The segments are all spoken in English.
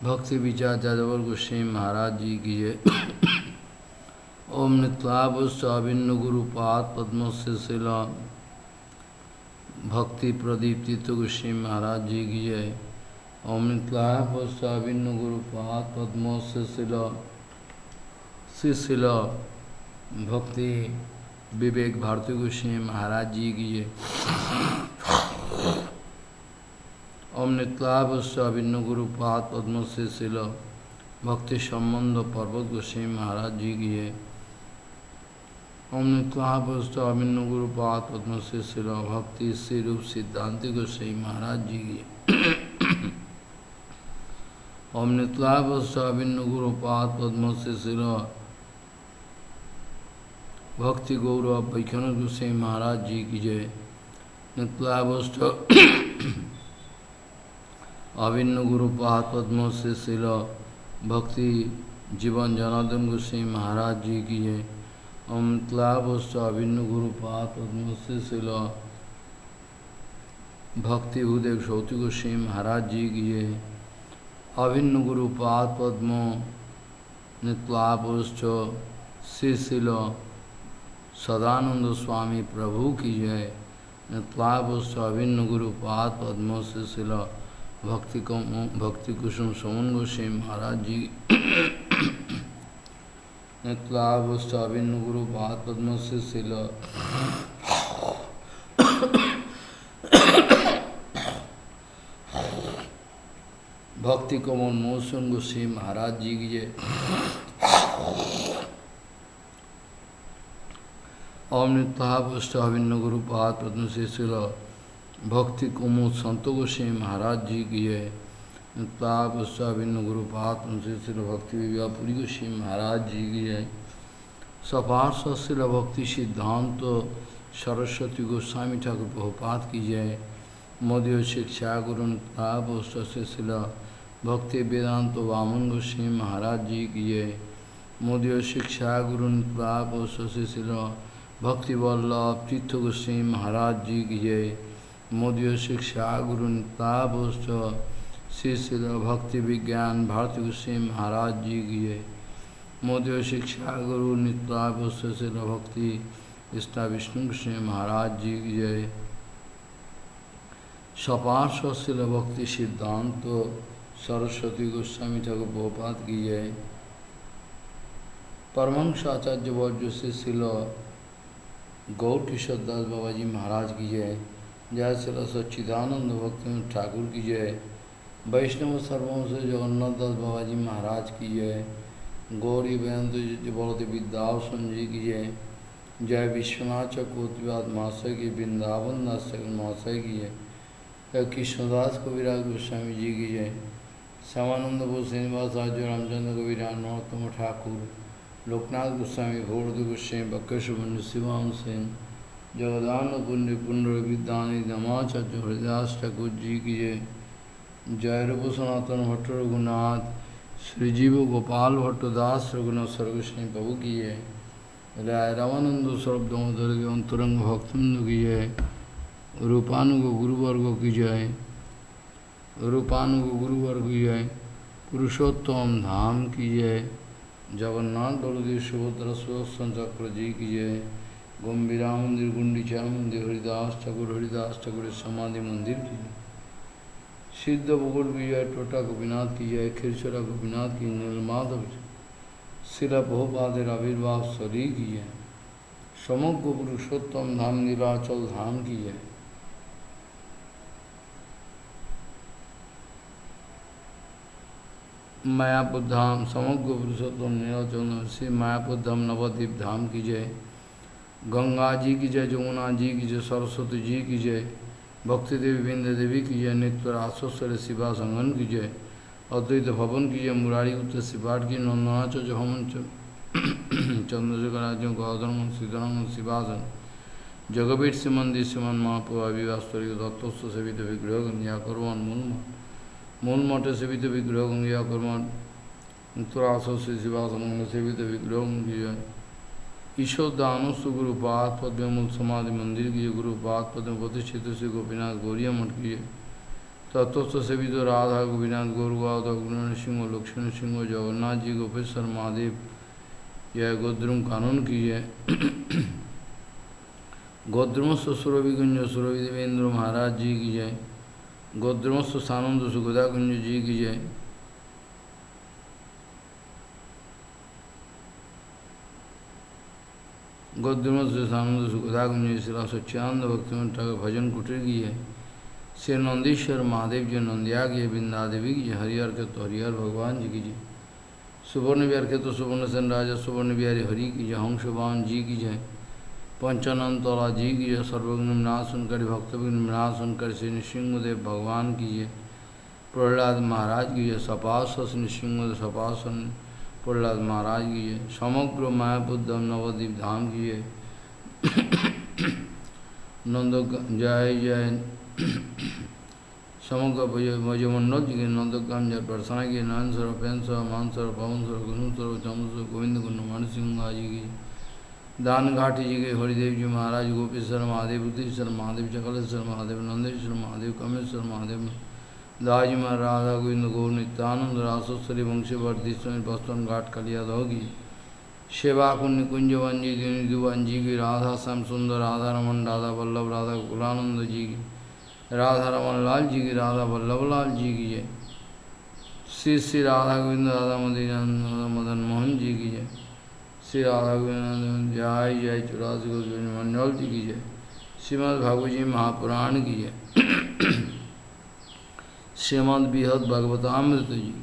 भक्ति विचार जादवर गोस्वामी महाराज जी की जय। ओम नित्याभिन्न गुरुपाद पद्म से शिला भक्ति प्रदीप तीर्थ गोस्वामी महाराज जी की जय। ओम नित्याभिन्न गुरुपाद पद्म से शिला भक्ति विवेक भारती गोस्वामी महाराज जी की जय। ओम नित्याभिन्न गुरुपाद पद्म से शिला भक्ति संबंध पर्वत गोस्वामी महाराज जी की है। ओम नित्याभिन्न गुरुपाद पद्म से शिला भक्ति श्री रूप सिद्धांति गोस्वामी महाराज जी की है। ओम नित्याभिन्न गुरुपाद पद्म से शिला भक्ति गौरव वैखन गोस्वामी महाराज जी की जय। अभिन्न गुरुपाद पद्म से शिला भक्ति जीवन जनार्दन गोस्वामी महाराज जी की है। ओम अभिन्न गुरुपाद पद्म से शिला भक्ति भूदेव श्रोति गोस्वामी महाराज जी की है। अभिन्न गुरुपाद पद्म नित्याभुश्च श्री शिला सदानंद स्वामी प्रभु की जय। नित्याभुश्च अभिन्न गुरुपाद पद्म से शिला भक्ति कुसुम सोमन गोस्वामी महाराज जी। नित्याभुश्च अभिन्न गुरुपाद पद्म से शिला भक्ति कमल मोहन गोस्वामी महाराज जी की जय। ओम नित्याभुश्च अभिन्न गुरुपाद पद्म से शिला भक्ति कुमुद संत गोस्वामी महाराज जी की है। नित्याभुश्च अभिन्न गुरुपाद पद्म से शिला भक्ति विद्यापुरी गोस्वामी महाराज जी की है। सपार्श्व शिला भक्ति सिद्धांत सरस्वती गोस्वामी ठाकुर प्रभुपाद की जय। मध्य शिक्षा गुरु नित्याभुश्च से शिला भक्ति वेदांत वामन गोस्वामी महाराज जी की जय। मध्य शिक्षा गुरु नित्याभुश्च से शिला भक्ति वल्लभ तीर्थ गोस्वामी महाराज जी की जय। मध्य शिक्षा गुरु नित्याभुश्च श्री शिला भक्ति विज्ञान भारती गोस्वामी महाराज जी की जय। मध्य शिक्षा गुरु नित्याभुश्च शिला भक्ति इष्टा विष्णु गोस्वामी महाराज जी की जय। सपार्श्व शिला भक्ति सिद्धांत सरस्वती गोस्वामी ठाकुर प्रभुपाद की जय। परमहंस आचार्य वर्य से शिला गौर किशोर दास बाबा जी महाराज की जय। जय शिला सच्चिदानंद भक्ति ठाकुर की जय। वैष्णव सर्वंश जगन्नाथ दास बाबा जी महाराज की जय। गौरी बेअंत बलदेव विद्याभूषण जी की जय। जय विश्वनाथ चकोतिवाद महाशय की, वृंदावन दास महाशय की जय। जय कृष्णदास कविराज गोस्वामी जी की जय। श्यामानंद बोस श्रीनिवास आचार्य रामचंद्र कविराज नरोत्तम ठाकुर लोकनाथ गोस्वामी भोरदेव गोस्वामी बक्रेश्वर शिवाम सेन जगदान पुण्य पुण्य विद्यानी दमाचार्य हरिदास ठाकुर जी की जय। जय रूप सनातन भट्ट रघुनाथ श्रीजीव गोपाल भट्ट दास रघुनाथ सर्वस्वामी प्रभु की जय। राय रामानंद सर्वदमोदर के अंतरंग भक्तुंद की जय। रूपानुग गुरुवर्ग की जय। रूपानुग गुरुवर्ग की जय। पुरुषोत्तम धाम की जय। जगन्नाथ बलदेव सुभद्रा सुदर्शन चक्र जी की जय। गंभीरा मंदिर गुंडीचा मंदिर हरिदास ठाकुर समाधि मंदिर की जय। सिद्ध बकुल की जय। टोटा गोपीनाथ की जय। खिरचरा गोपीनाथ की नीलमाधव शिला बहुपाद आविर्भाव सरी की जय। समग्र पुरुषोत्तम धाम नीलाचल धाम की जय। मायापुर धाम समग्र पुरुषोत्तम नीलाचल श्री मायापुर धाम नवद्वीप धाम की जय। गंगा जी की जय। जमुना जी की जय। सरस्वती जी की जय। भक्ति देवी बिंद देवी की जय। नित्य राशेश्वर शिवा संगन की जय। अद्वैत भवन की जय। मुरारी उत्तर शिवाट की नंदनाचार्य हमन चंद्रशेखराज्य गौधर्म सीताराम शिवासन जगबीर से मंदिर श्रीमन महाप्रभु अभिवास्तरी दत्तस्व सेवित विग्रह गंगा कर्मन मूल मठ सेवित विग्रह गंगा कर्मन उत्तराशे शिवासन सेवित विग्रह की जय। ईश्वर दानस्व गुरुपाद पद्म मूल समाधि मंदिर की जय। गुरुपाद पद्म प्रतिष्ठित श्री गोपीनाथ गौरिया मठ की जय। तत्व सेवित राधा गोपीनाथ गौरगाद सिंह लक्ष्मण सिंह जगन्नाथ जी गोपेश्वर महादेव जय गोद्रुम कानून की जय। गोद्रुमस्व सुरभि कुंज सुरभि देवेंद्र महाराज जी की जय। गोद्रुमस्व सानंद सुखदा कुंज जी की जय। गोद्रुमस्व सानंद सुखदा कुंज शिला सच्चिदानंद भक्तिमंत ठाकुर भजन कुटीर की है। श्री नंदीश्वर महादेव जी नंदिया की बिंदा देवी की जय। हरिहर के तो हरिहर भगवान जी की जय। सुवर्ण विहार के तो सुवर्ण सेन राजा सुवर्ण बिहारी हरि की जय। हंसवान जी की जय। पंचानंद तौला जी की जय। सर्वघ्न विनाशन कर भक्त विघ्न विनाशन कर श्री नृसिंहदेव भगवान की जय। प्रहलाद महाराज की जय। सपासन नृसिंहदेव सपासन प्रहलाद महाराज की जय। समग्र मायाबुद्धम नवद्वीप धाम की जय। नंद जय जय समग्र भजमंडल जी के नंदग्राम जय प्रसन्न की नयन सर पेन सर मान सर पवन सर गुरु सर चंद्र सर गोविंद गुरु मान सिंह जी की दान घाटी जी के हरिदेव जी महाराज गोपेश्वर महादेव बुद्धेश्वर महादेव चकलेश्वर महादेव नंदेश्वर महादेव कमेश्वर महादेव दाजी महा राधा गोविंद गौर नित्यानंद रासोत्सरी वंशीवर्धी स्वामी बस्तन घाट कलिया दोगी सेवा कुंज कुंजवन जी निधुवन जी की राधा श्याम सुंदर राधा रमन राधा वल्लभ राधा गुलानंद जी की राधा रमन लाल जी की राधा वल्लभ लाल जी की जय। श्री श्री राधा गोविंद राधा मदन मोहन जी की जय। श्री राधा गोविंद जय जय चौरासी गोविंद मंडल जी की जय। श्रीमद् भागवत जी महापुराण की जय। श्रीमद् बृहद भगवतामृत जी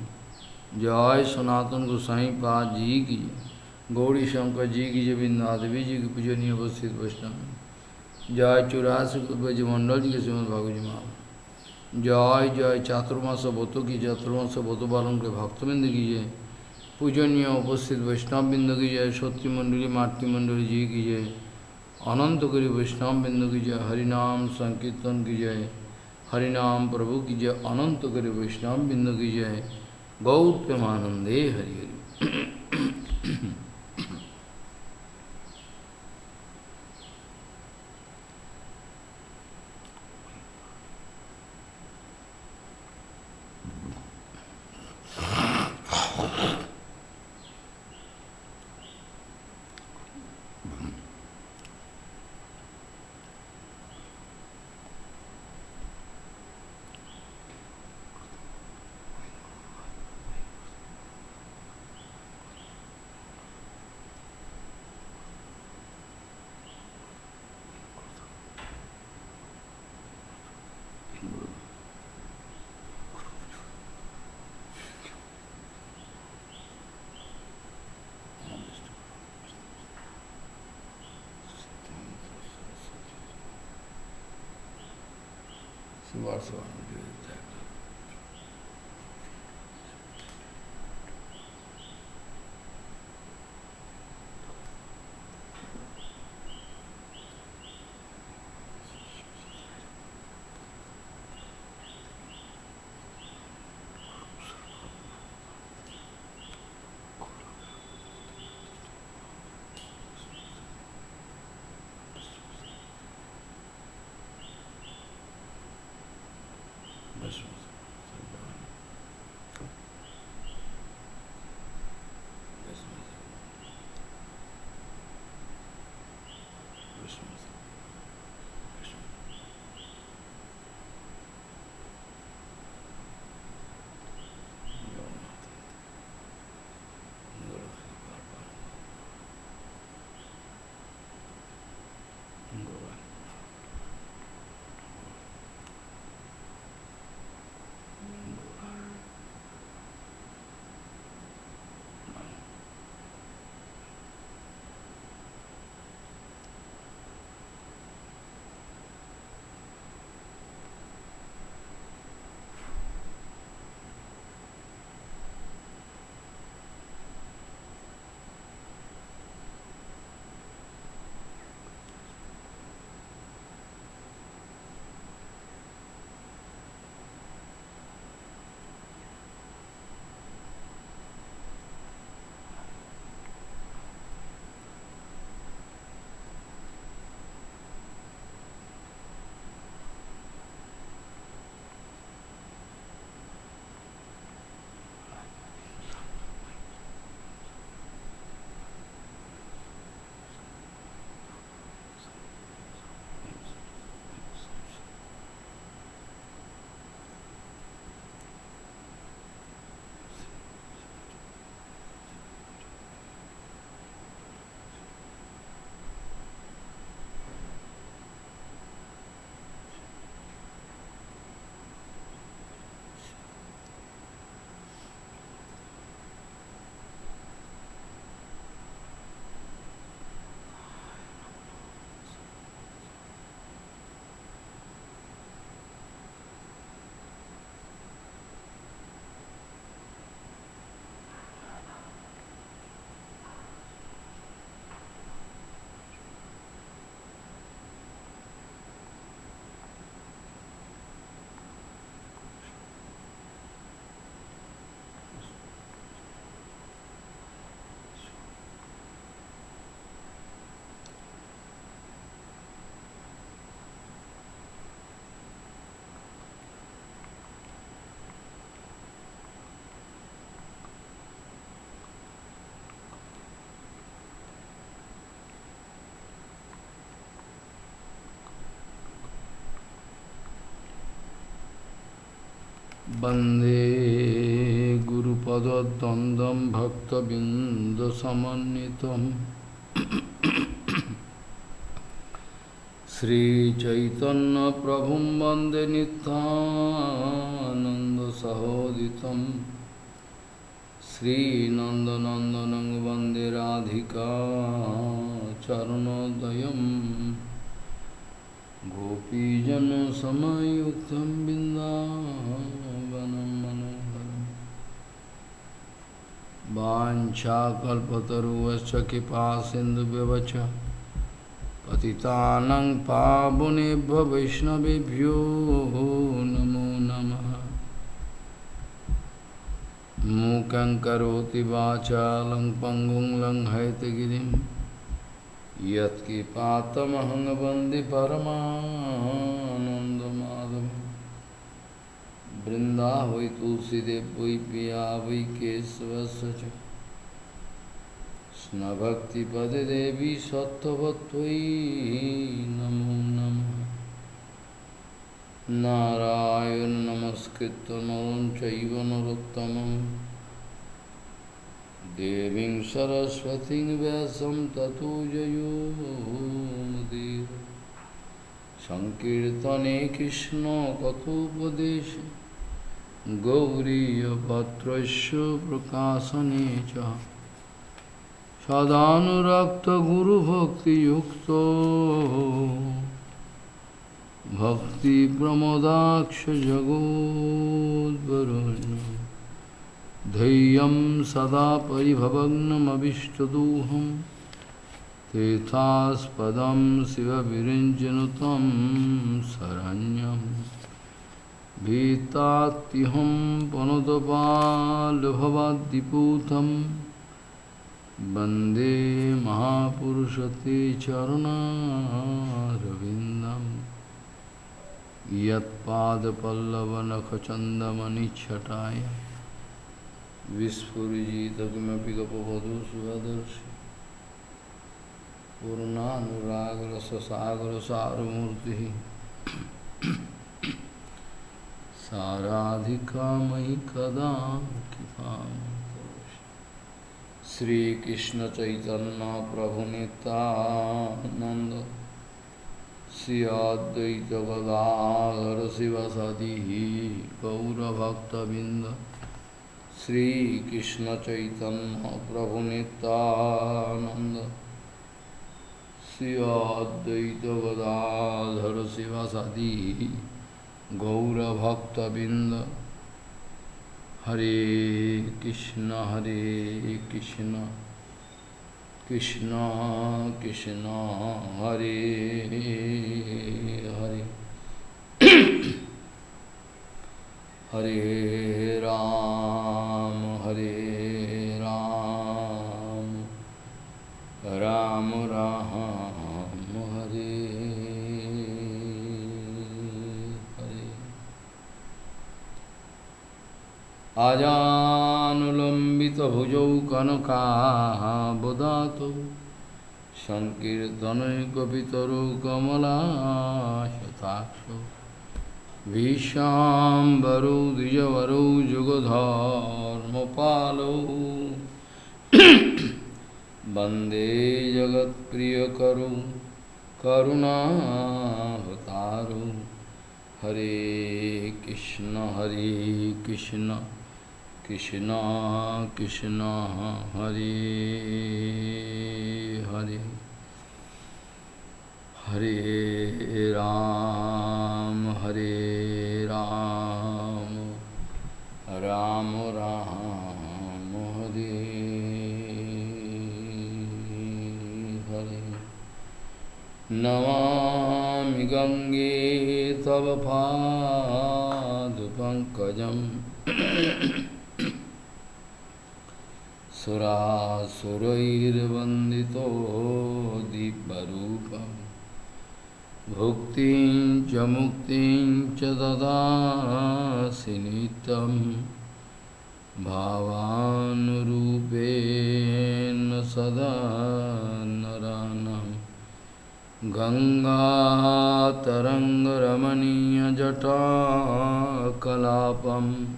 जय। सनातन गोसाई पाद जी की जय। गौरी शंकर जी की जय। बिंदादेवी जी की पूजनीय उपस्थित वैष्णव जय। चौरासी ब्रज मंडल जी के श्रीमद् भागवत जी महापुराण जय जय। चातुर्मास व्रतों की चातुर्मास व्रत पालन के भक्तबिंद की जय। पूजनीय उपस्थित वैष्णव बिंदु की जय। सत्य मंडली मातृमंडली जी की जय। अनंत करी वैष्णव बिंदु की जय। हरिनाम संकीर्तन की जय। हरिनाम प्रभु की जय। अनंत करी वैष्णव बिंदु की जय। गौर प्रेमानंदे हरि हरि। वंदे गुरुपद्वंदं भक्तबिंदसमन्वितं श्रीचैतन्य प्रभुं वंदे नित्यानन्दसहोदितं श्रीनन्दनन्दनं वंदे राधिका चरणोदयं गोपीजनसमायुक्तं बिन्दावनं मनोहरं वाञ्छाकल्पतरुश्च कृपासिन्धुव्यवच पतितानं पावनेभ्यो वैष्णवेभ्यो नमो नमः। मूकं करोति वाचालं पङ्गुं लङ्घयितगिरिं यत्किपातमहं वन्दे परमानन्दमाधवं। वृन्दावै तुलसीदेव वै पिया वै केशवस्य च कृष्णभक्तिपदे देवी सत्त्ववत्त्वयि नमो नमः। नारायण नमस्कृत्य नरं चैव नरोत्तमं देवीं सरस्वतीं व्यासं ततो जयो मुदीर। संकीर्तने कृष्ण कथोपदेशे गौरीयपत्रस्य प्रकाशने च सदानुरक्त गुरुभक्तियुक्तो भक्ति प्रमोदाक्ष जगोद्वरुण्य धैर्यं सदा परिभवग्नमभिष्टदोहं तीर्थास्पदं शिवविरञ्जनुतं शरण्यं भीतात्युहं पनुतपाल्भवाद्दिपूतं वन्दे महापुरुषते चरणारविन्दं यत्पादपल्लवनखचन्दमनिच्छटाय विस्फुरिजित किमपि गपवधू सुभदर्शि पूर्णानुरागरससागरसारमूर्तिः साराधिका मयि कदा कृपां करोषि। श्रीकृष्ण चैतन्य प्रभु नित्यानंद श्री अद्वैत गदाधर शिवसदि गौरभक्तबिंद। श्रीकृष्ण चैतन्य प्रभु नित्यानंद श्री अद्वैत गदाधर शिवसदि गौरभक्तबिंद। हरे कृष्ण कृष्ण कृष्ण हरे हरे हरे राम राम राम हरे हरे। आजानुलंबित भुजौ कनकाबदातौ संकीर्तनैकपितरो कमलाशताक्षौ विशाम्बरो द्विजवरो जुगधर्मपालौ वन्दे जगत्प्रियकरो करुणावतारो। हरे कृष्ण कृष्ण कृष्ण हरे हरे हरे राम राम राम हरे हरे। नमामि गंगे तव पादपङ्कजं सुरासुरैर्वन्दितो दिव्यरूपं भुक्तिं च मुक्तिं च ददासि नित्यं भावानुरूपेण सदा नराणां। गंगातरंगरमणीयजटा kalapam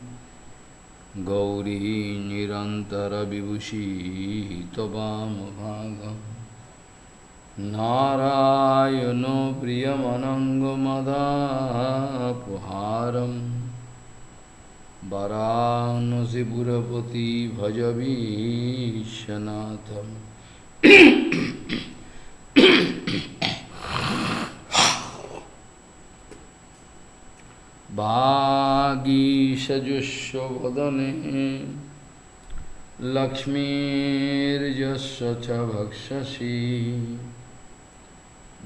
Gauri nirantara vibhushi tvam bhagam Narayano priyamanangamadapuharam Varanasi purapati bhajavishanatham Bhagishajusya vadane Lakshmirjasya cha bhakshasi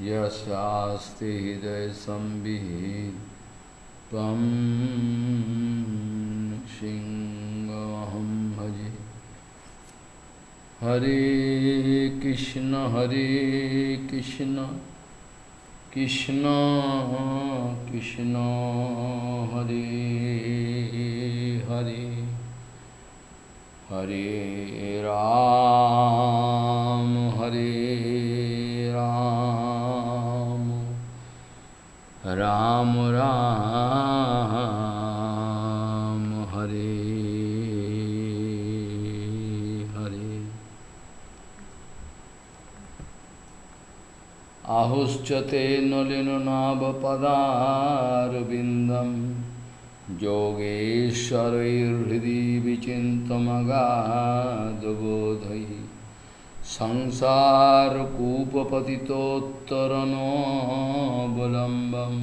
Yasyasti hidaya sambhid Tvam Shingamaham bhaje Hare Krishna Krishna Krishna Hare Hare Hare Ram Ram Ram Hare Hare Ahuschate nalino nava padarvindam Yogeshwarair hridi vichintamagādabodhai Sansara kūpa patitottarano balambam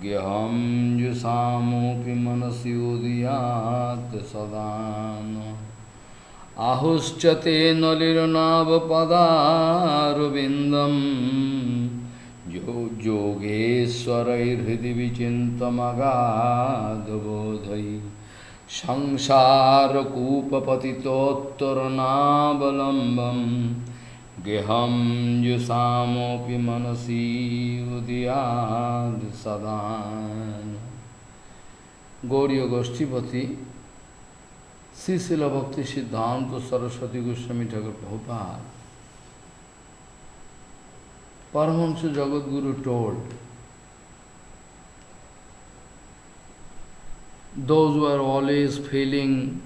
Gyaham yusamopi manasi udiyat sadana Ahuschate nalirnava padarvindam Yogeshwarair hridi vichintamagādabodhai Sansara kūpa patitottaranabalambam Geham yusamopi manasi udiyad sadan Gauriya Goshtipati Sri Srila Bhakti Siddhanta Saraswati Goswami Thakur Prabhupada Paramahamsa Jagadguru told those who are always feeling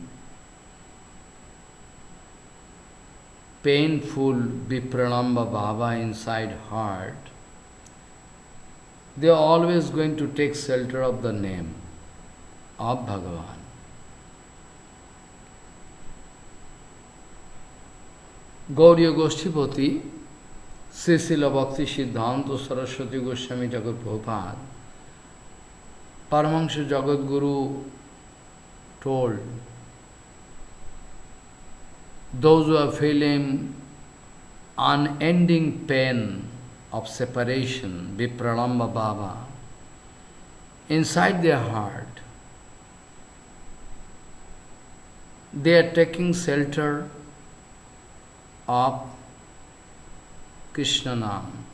painful vipranamba bhava inside heart, they are always going to take shelter of the name of Bhagavan. Gauriya Goshtipati, Sri Srila Bhakti Siddhanta Saraswati Goswami Thakur Prabhupada, Paramahamsa Jagadguru told, those who are feeling unending pain of separation, vipranamba bhava, inside their heart, they are taking shelter of Krishna Nam.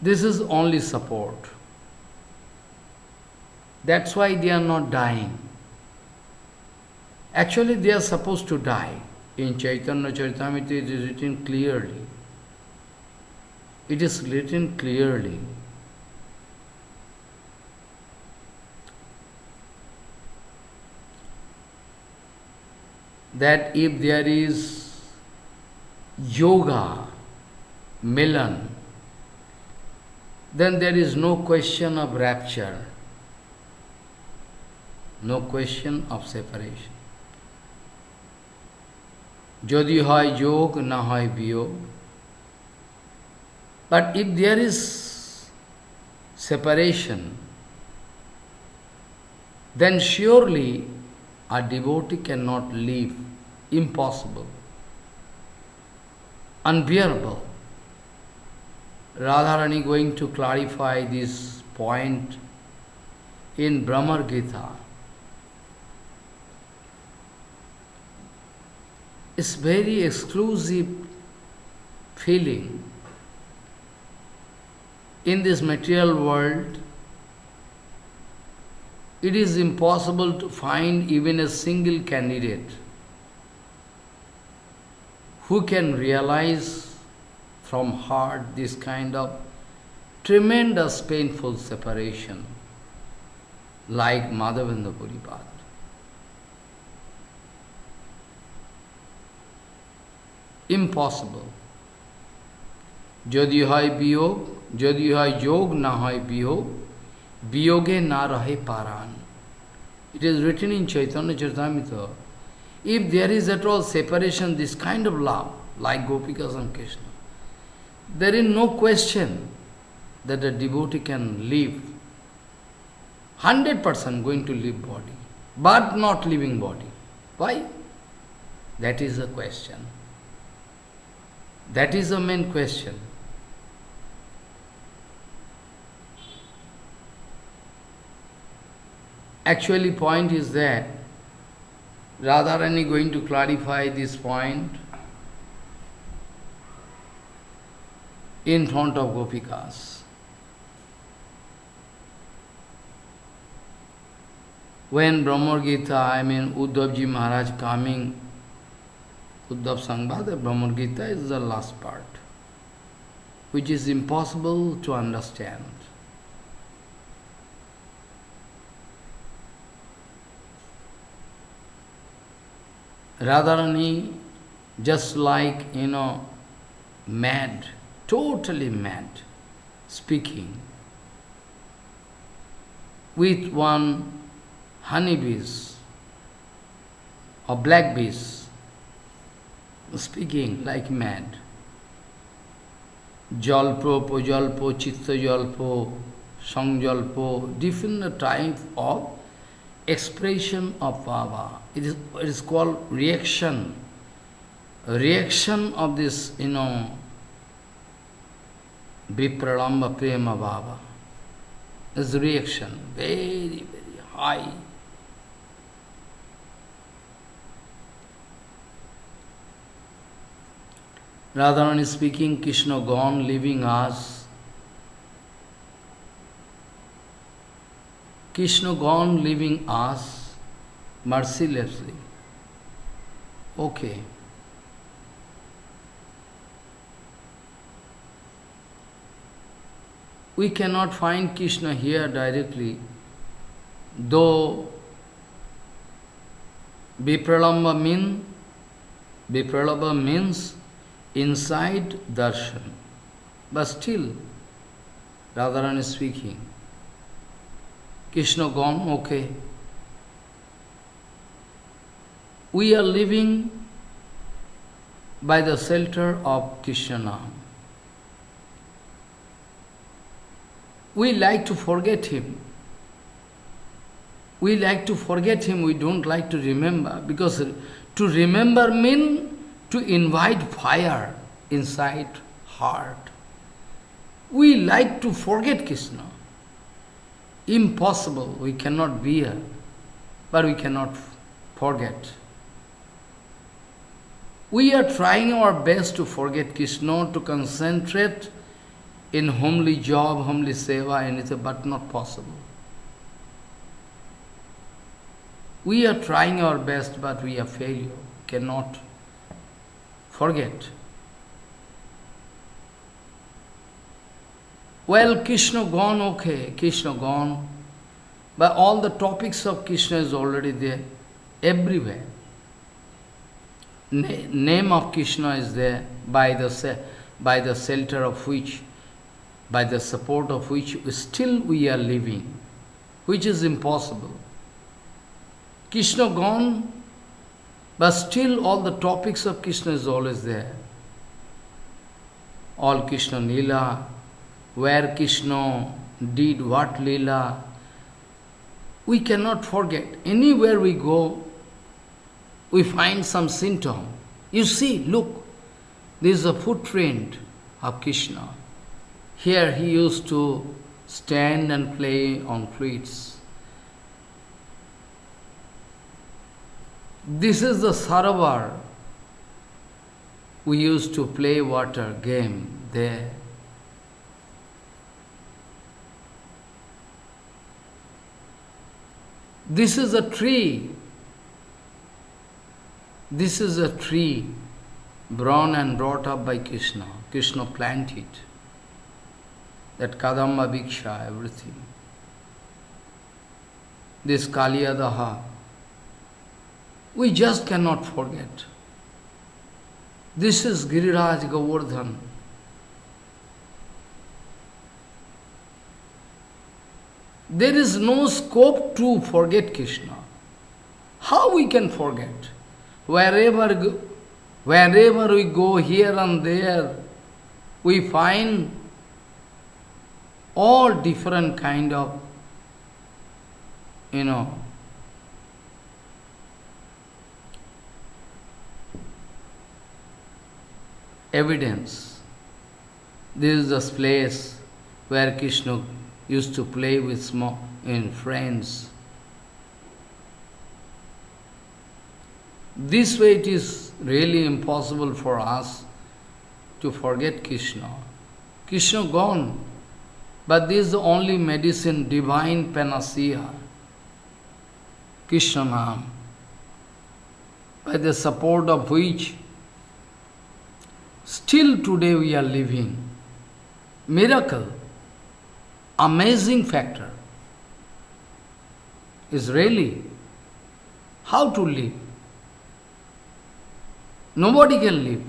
This is only support. That's why they are not dying. Actually, they are supposed to die. In Chaitanya Charitamrita it is written clearly. It is written clearly. That if there is yoga, milan, then there is no question of rapture, no question of separation. Jodi hoy yog, na hoy viyog. But if there is separation, then surely a devotee cannot live. Impossible. Unbearable. Radharani going to clarify this point in Brahma Gita. It's very exclusive feeling. In this material world, it is impossible to find even a single candidate who can realize from heart this kind of tremendous painful separation. like Madhavendra Puripad. Impossible. Jodi hoy biyog, jodi hoy yog na hoy biyog, biyoge na rahe paran. It is written in Chaitanya Charitamrita. If there is at all separation, this kind of love, like Gopikas and Krishna, there is no question that a devotee can live. 100% going to live body, but not living body. Why? That is the question. That is the main question. Actually, point is that Radharani going to clarify this point in front of Gopikas. When Brahma Gita, Uddhavji Maharaj coming, Uddhav Sangbhada, Brahma Gita is the last part, which is impossible to understand. Radharani, just like, mad, totally mad, speaking with one honeybees or black bees, speaking like mad. Jalpo, pojalpo, chitta jalpo, sangjalpo, different type of expression of Baba. It is called reaction. Reaction of this, Vipralamba Prema Baba. Is reaction, very, very high. Radharani is speaking, Krishna gone, leaving us. Krishna gone, leaving us mercilessly. Okay. We cannot find Krishna here directly, though Vipralamba means inside darshan. But still, Radharani is speaking. Krishna gone, okay. We are living by the shelter of Krishna. We like to forget him. We like to forget him, we don't like to remember, because to remember means to invite fire inside heart. We like to forget Krishna. Impossible, we cannot bear, but we cannot forget. We are trying our best to forget Krishna, to concentrate in homely job, homely seva, anything, but not possible. We are trying our best, but we are failure, cannot forget. Well, Krishna gone, okay, Krishna gone, but all the topics of Krishna is already there, everywhere. Name of Krishna is there, by the shelter of which, by the support of which still we are living, which is impossible. Krishna gone, but still all the topics of Krishna is always there. All Krishna Leela, where Krishna did what Leela, we cannot forget. Anywhere we go, we find some symptom. You see, look, there is a footprint of Krishna. Here he used to stand and play on flutes. This is the Sarovar. We used to play water game there. This is a tree. This is a tree born and brought up by Krishna. Krishna planted. That Kadamba Bhiksha, everything. this Kaliyadaha, we just cannot forget. This is Giriraj Govardhan. There is no scope to forget Krishna. How we can forget? Wherever we go here and there, we find all different kind of, evidence. This is the place where Krishna used to play with friends. This way it is really impossible for us to forget Krishna. Krishna gone, but this is the only medicine, divine panacea, Krishna Nam, by the support of which still today we are living. Miracle, amazing factor is really how to live. Nobody can live.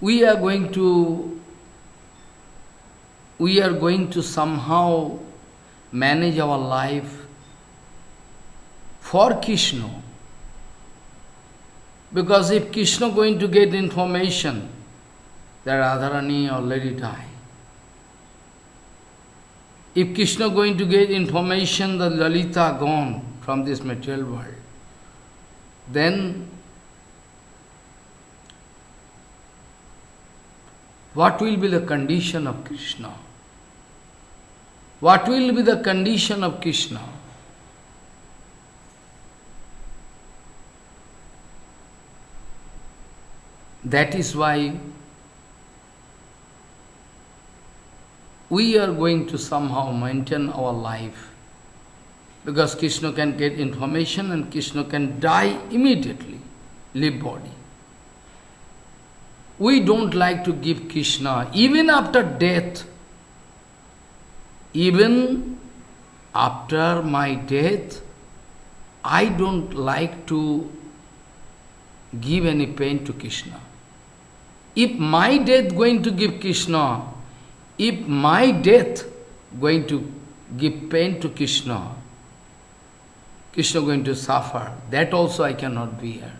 We are going to somehow manage our life for Krishna. Because if Krishna going to get information that Radharani already died, if Krishna going to get information that Lalita gone from this material world, then what will be the condition of Krishna? What will be the condition of Krishna? That is why we are going to somehow maintain our life. Because Krishna can get information and Krishna can die immediately, leave body. We don't like to give Krishna, even after death. Even after my death, I don't like to give any pain to Krishna. If my death going to give Krishna, if my death going to give pain to Krishna, Krishna going to suffer, that also I cannot bear.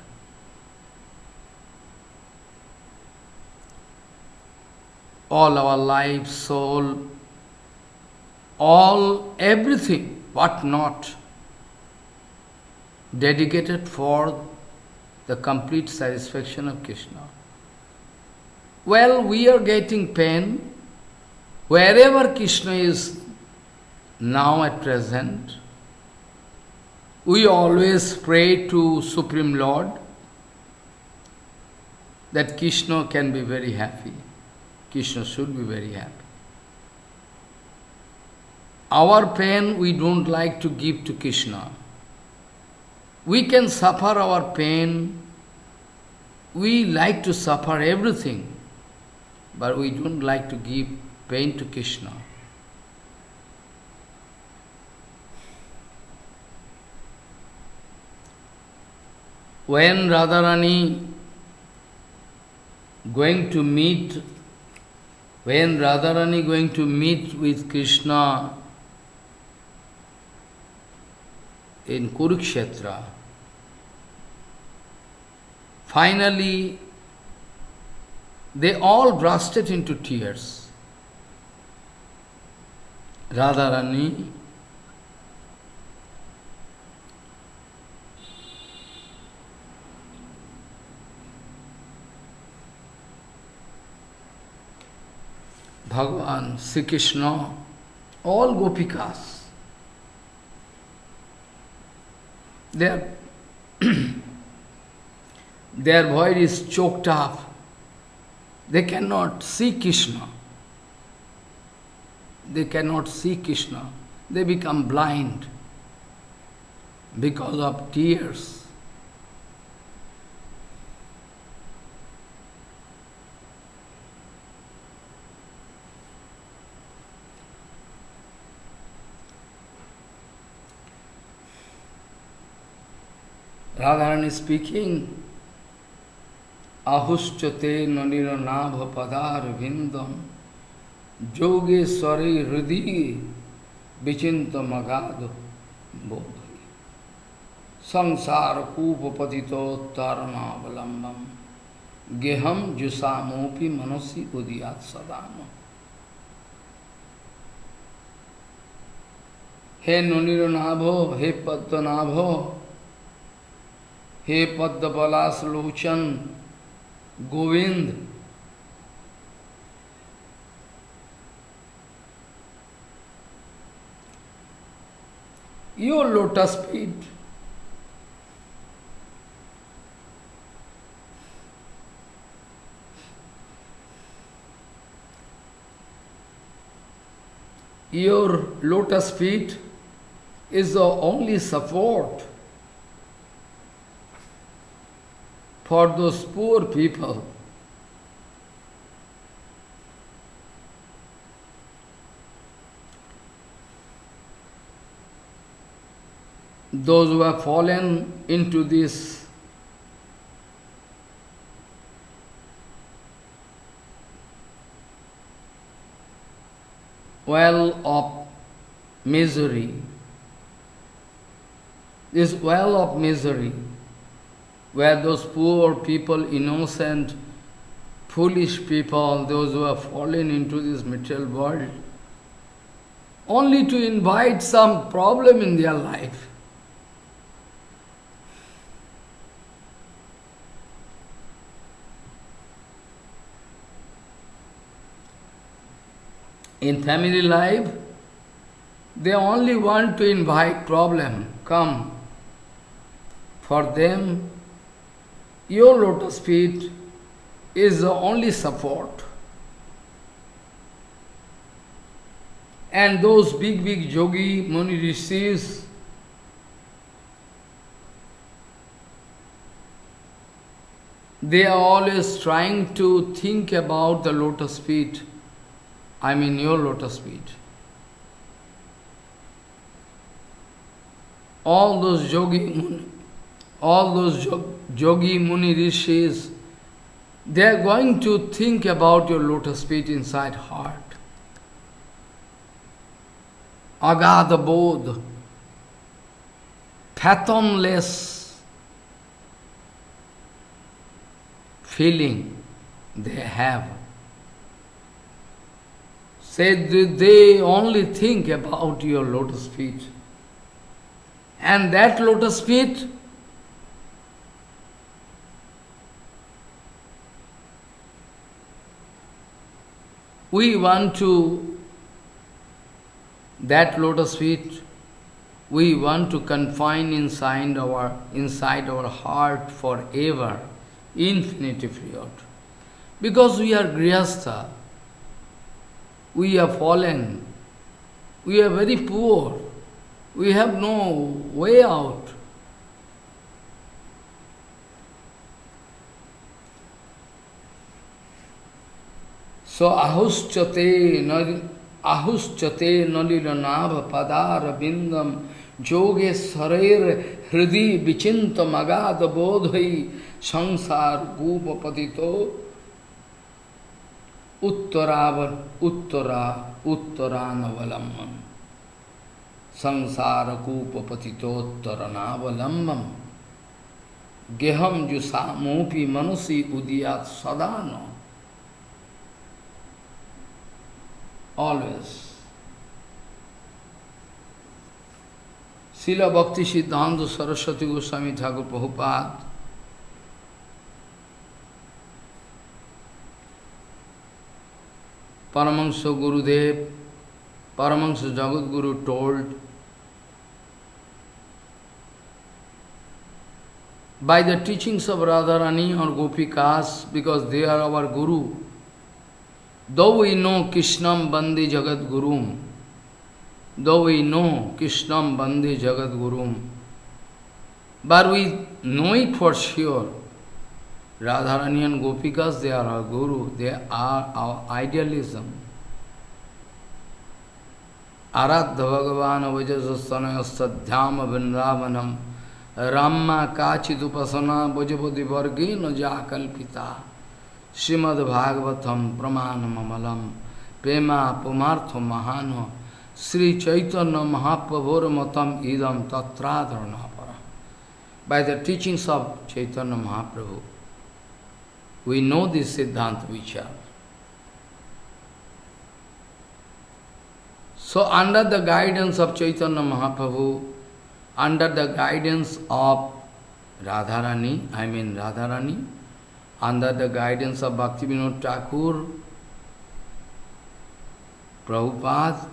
All our life, soul, everything, what not, dedicated for the complete satisfaction of Krishna. Well, we are getting pain wherever Krishna is now at present. We always pray to Supreme Lord that Krishna can be very happy. Krishna should be very happy. Our pain we don't like to give to Krishna. We can suffer our pain. We like to suffer everything, but we don't like to give pain to Krishna. When Radharani going to meet with Krishna in Kurukshetra, finally they all bursted into tears. Radharani Bhagavan, Sri Krishna, all gopikas, their void is choked up. They cannot see Krishna. They cannot see Krishna. They become blind because of tears. Radharani speaking, Ahuschate nanira nabha padar vindam joge swari hridi vichinta magado bodhi sangsara kupa patito tarana avalambam geham jusamopi manasi udiyat sadama. He nanira nabho, he padda nabho, he padda balas lochan, Govind, your lotus feet, your lotus feet is the only support for those poor people. Those who have fallen into this well of misery, this well of misery, where those poor people, innocent, foolish people, those who have fallen into this material world, only to invite some problem in their life. In family life, they only want to invite problem, come. For them, your lotus feet is the only support. And those big yogi, muni rishis, they are always trying to think about the lotus feet. I mean your lotus feet. All those yogi muni rishis, they are going to think about your lotus feet inside heart. Agada bodh, fathomless feeling they have. Say they only think about your lotus feet. And that lotus feet, we want to confine inside our heart forever, infinity period. Because we are grihastha, we are fallen, we are very poor, we have no way out. So ahuschate nalilanabha padara bindam joge sarair hridi vichinta magada bodhai sangsar gupa patito uttaranavalamam sangsara kupa patitottaranavalambam geham jusamopi manasi udiyat sadana. Always. Srila Bhakti Siddhanta Saraswati Goswami Thakur Prabhupada Paramahansa Gurudev, Paramahansa Jagadguru told, by the teachings of Radharani or Gopikas, because they are our Guru, though we know Krishnam Bandi Jagat Gurum, but we know it for sure. Radharani and Gopikas, they are our Guru, they are our idealism. Aradha Bhagavan Vajasastanaya Sadhyama Vrindavanam Ramma Kachidupasana Bhajapati Vargena Jakalpita Srimad Bhagavatam Pramanam Amalam Prema Pumartham Mahano Sri Chaitanya Mahaprabhur Matam Idam Tatradharanapara. By the teachings of Chaitanya Mahaprabhu, we know this Siddhanta Vichar. So under the guidance of Chaitanya Mahaprabhu, under the guidance of Radharani, under the guidance of Bhaktivinoda Thakur, Prabhupada,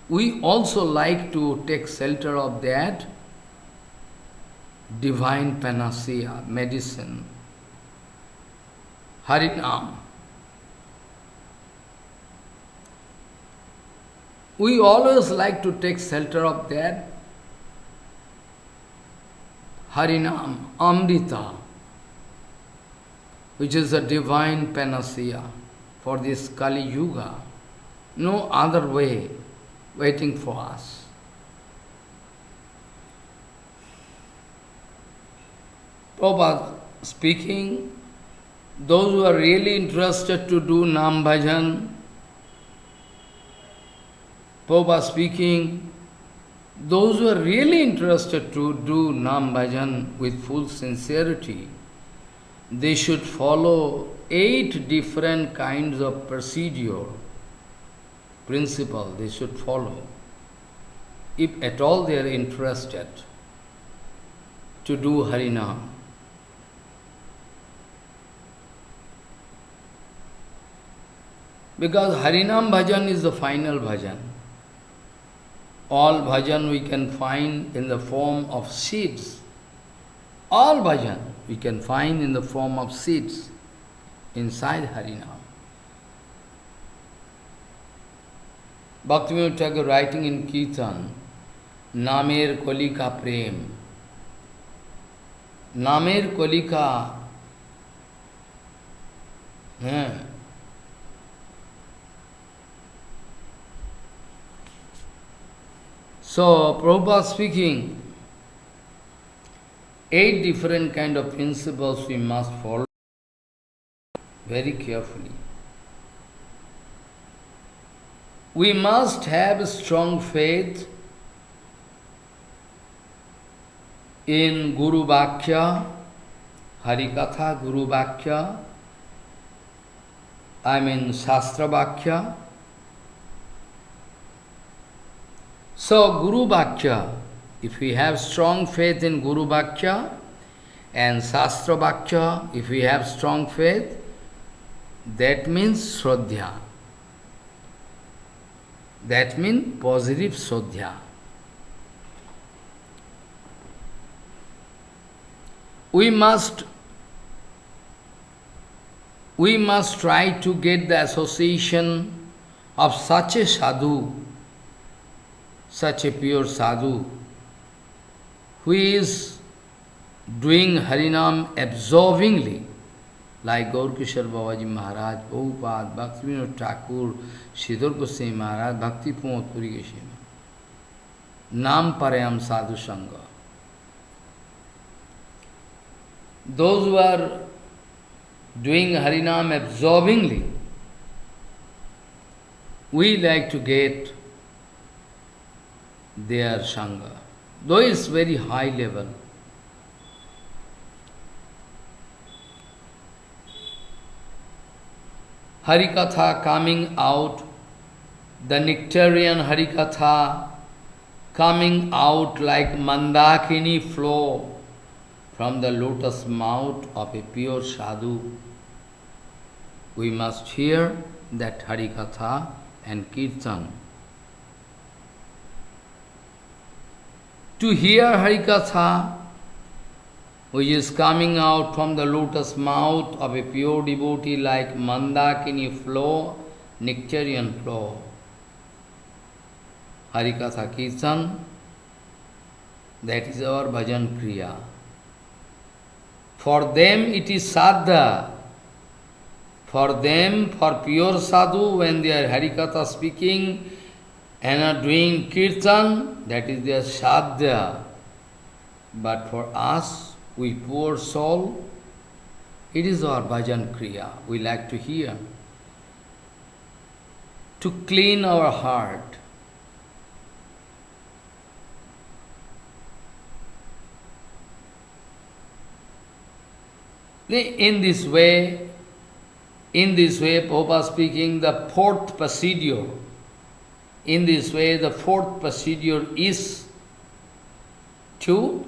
we also like to take shelter of that divine panacea, medicine, Harinam. We always like to take shelter of that Harinam, Amrita, which is a divine panacea for this Kali Yuga. No other way waiting for us. Prabhupada speaking, those who are really interested to do Nam Bhajan, Prabhupada speaking, those who are really interested to do Nam Bhajan with full sincerity, they should follow 8 different kinds of procedure, principle they should follow, if at all they are interested to do Harinam. Because Harinam Bhajan is the final bhajan. All bhajan we can find in the form of seeds. All bhajan we can find in the form of seeds inside Harinam. Bhaktivinoda Thakur writing in Kirtan, Namer Kolika Prem. Namer Kolika. So, Prabhupada speaking, 8 different kind of principles we must follow very carefully. We must have strong faith in Guru Bhakya, HariKatha, Guru Bhakya, Shastra Bhakya. So, Guru Bhakya, if we have strong faith in Guru Bhakya and Shastra Bhakya, if we have strong faith, that means Shraddha. That means positive Shraddha. We must try to get the association of such a sadhu, such a pure sadhu, who is doing Harinam absorbingly, like Gaur Kishore Babaji Maharaj, Prabhupada, Bhaktivinoda Thakur, Sridhar Goswami Maharaj, Bhakti Pramod Puri Goswami. Nam Parayam Sadhu Sangha. Those who are doing Harinam absorbingly, we like to get their Sangha, though it's very high level. HariKatha coming out, the nectarian HariKatha coming out like Mandakini flow from the lotus mouth of a pure sadhu. We must hear that HariKatha and Kirtan. To hear HariKatha, which is coming out from the lotus mouth of a pure devotee like Mandakini flow, nectarian flow. HariKatha Kirtan, that is our bhajan kriya. For them it is sadha. For them, for pure sadhu, when they are HariKatha speaking and are doing Kirtan, that is their sadhya. But for us, we poor soul, it is our bhajan kriya we like to hear. To clean our heart. In this way, Prabhupada speaking, the fourth procedure, in this way, the fourth procedure is to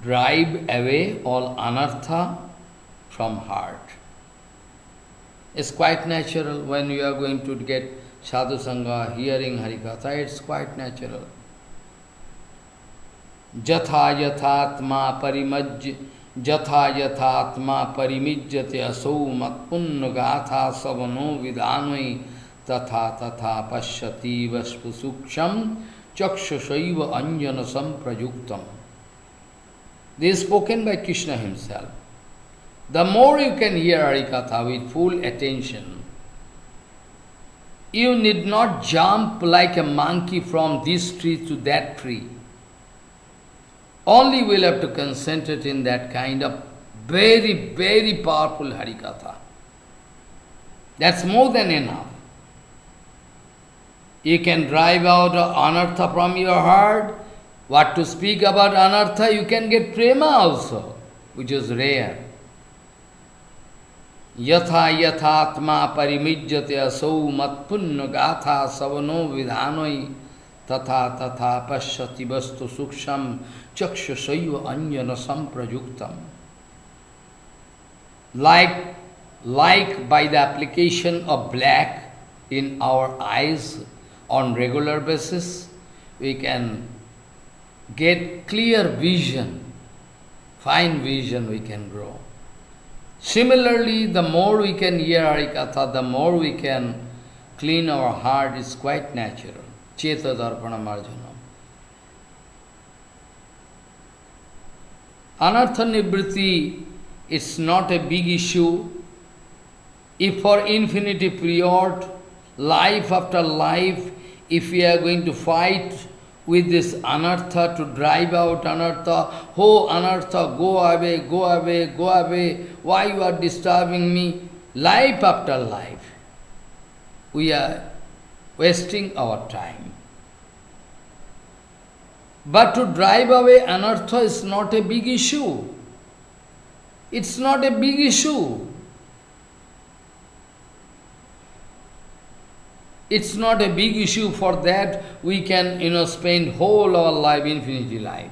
drive away all anartha from heart. It's quite natural when you are going to get sadhu sangha, hearing harikatha, it's quite natural. Jatha yathatma parimajj Jatha yathatma parimijjate asau matpunna gatha savano vidhanoi tatha tatha pashyati vaspusuksham chakshashaiva anjana samprayuktam. This is spoken by Krishna himself. The more you can hear Harikatha with full attention, you need not jump like a monkey from this tree to that tree. Only we'll have to concentrate in that kind of very, very powerful Harikatha. That's more than enough. You can drive out anartha from your heart. What to speak about anartha, you can get prema also, which is rare. Yatha yathatma parimijjate asau matpunna gatha savano vidhanoi tatha tatha pashyati vastu suksham chakshasaiva anjana samprayuktam. Like by the application of black in our eyes on regular basis, we can get clear vision, fine vision we can grow. Similarly, the more we can hear Harikatha, the more we can clean our heart. Is quite natural. Cheta darpana marjanam. Anartha nivriti is not a big issue. If for infinity period, life after life, if we are going to fight with this anartha, to drive out anartha, oh anartha, go away, go away, go away, why you are disturbing me? Life after life, we are wasting our time. But to drive away anartha is not a big issue. It's not a big issue. It's not a big issue. For that we can, spend whole our life, infinity life.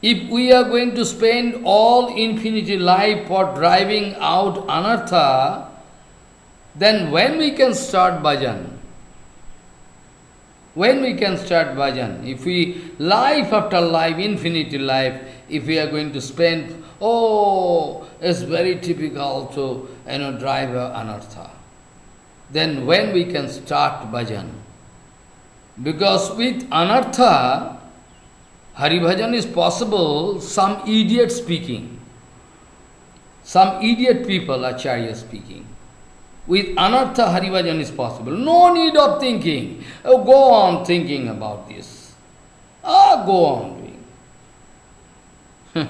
If we are going to spend all infinity life for driving out anartha, then when we can start bhajan? When we can start bhajan? If we, life after life, infinity life, if we are going to spend, it's very typical to, drive anartha. Then when we can start bhajan? Because with anartha, Hari bhajan is possible, some idiot speaking. Some idiot people, acharya speaking. With anartha, Hari bhajan is possible. No need of thinking. Go on thinking about this. Go on doing.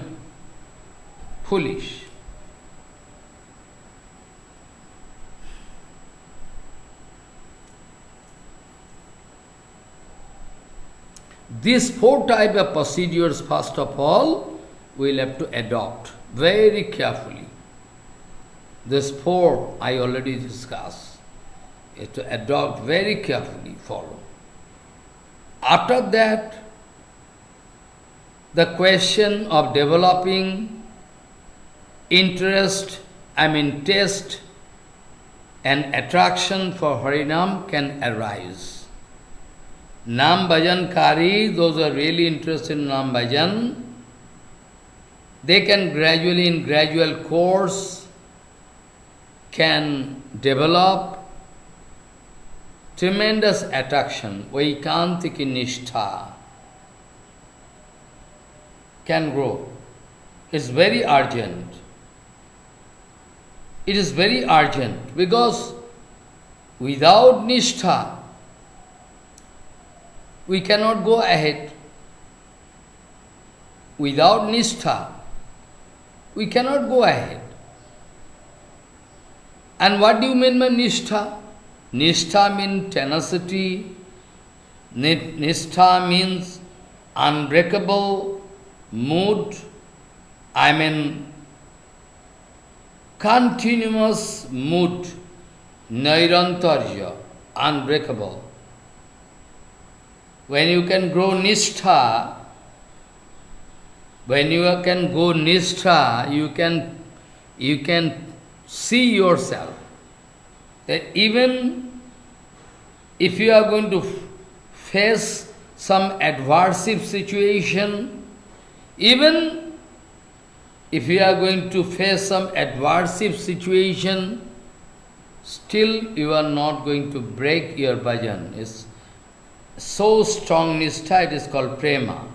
Foolish. These four type of procedures, first of all, we'll have to adopt very carefully. These four I already discussed. You have to adopt very carefully, follow. After that, the question of developing interest, taste and attraction for Harinam can arise. Nam bhajan kari, those who are really interested in Nam bhajan, they can gradually, in gradual course, can develop tremendous attraction, vaikantiki nishtha, can grow. It's very urgent. It is very urgent because without nishtha, we cannot go ahead. without nishtha, we cannot go ahead. And what do you mean by nishtha? Nishtha means tenacity. Nishtha means unbreakable mood. I mean continuous mood. Nairantarya, unbreakable. When you can grow nishtha, when you can go nishtha, you can see yourself that even if you are going to face some adversive situation, even if you are going to face some adversive situation, still you are not going to break your bhajan. It's so strong nishtha, it is called prema.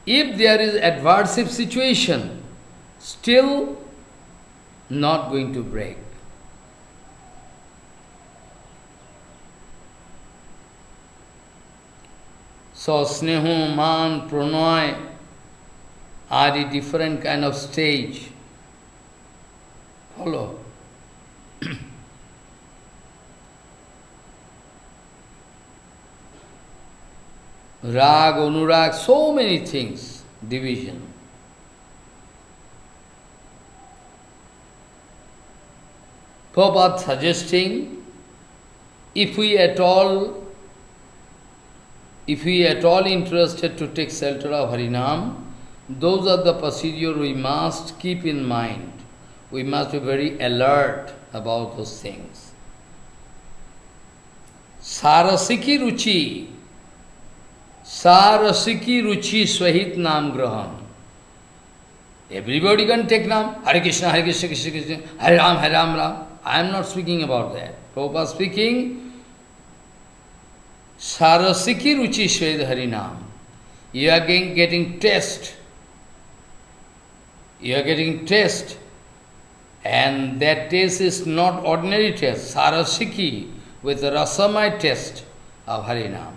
If there is adversive situation, still not going to break. So snehu, man, pranay are the different kind of stage. Follow. Rag, anurag, so many things, division. Prabhupada suggesting, if we at all interested to take shelter of Harinam, those are the procedure we must keep in mind. We must be very alert about those things. Sarasiki ruchi. Sarasiki ruchi swahit nam graham. Everybody can take Nam. Hare Krishna, Krishna Krishna, Hare Ram, Ram. I am not speaking about that. Prabhupada speaking, Sarasiki ruchi swahit Harinam. You are getting taste. You are getting taste. And that taste is not ordinary taste. Sarasiki with a rasamai taste of Harinam.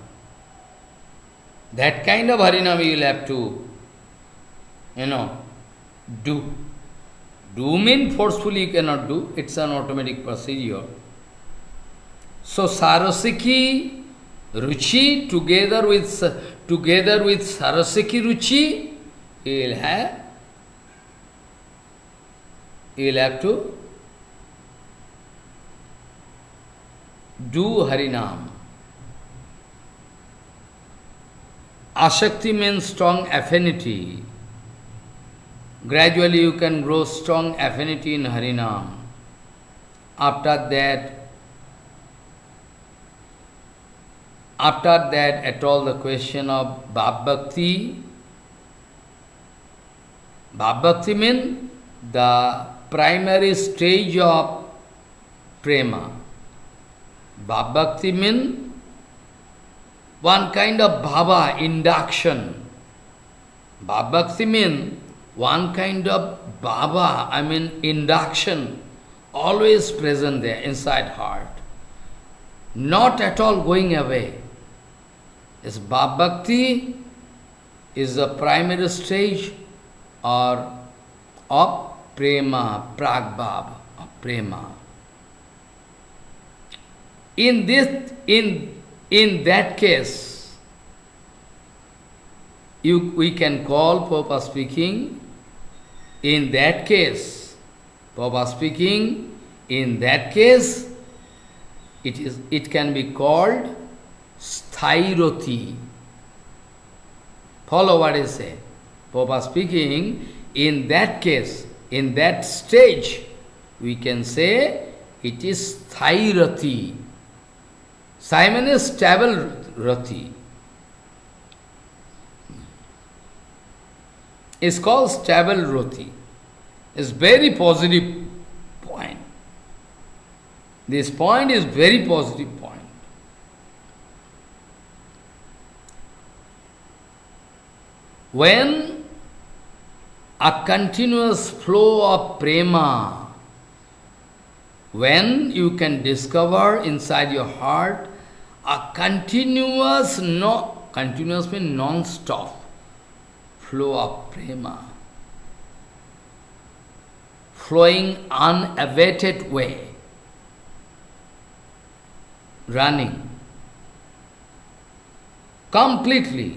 That kind of Harinam you will have to, do. Do mean forcefully you cannot do, it's an automatic procedure. So Sarasiki Ruchi together with Sarasiki Ruchi, you will have to do Harinam. Ashakti means strong affinity. Gradually you can grow strong affinity in Harinam. After that, at all the question of Bhab Bhakti. Bhab Bhakti means the primary stage of prema. Bhab Bhakti means one kind of bhava, induction. Bhab Bhakti means one kind of bhava, induction, always present there inside heart. Not at all going away. This Bhab Bhakti is the primary stage of prema, pragbhav, of prema. In that case, we can call, Prabhupada speaking, in that case, it can be called sthairoti. Follow what I say. Prabhupada speaking, in that case, in that stage, we can say it is sthairati. Simon is stable rati. It's called stable rati. It's very positive point. This point is very positive point. When a continuous flow of prema, when you can discover inside your heart a continuous Continuous means non-stop flow of prema. Flowing unabated way. Running. Completely.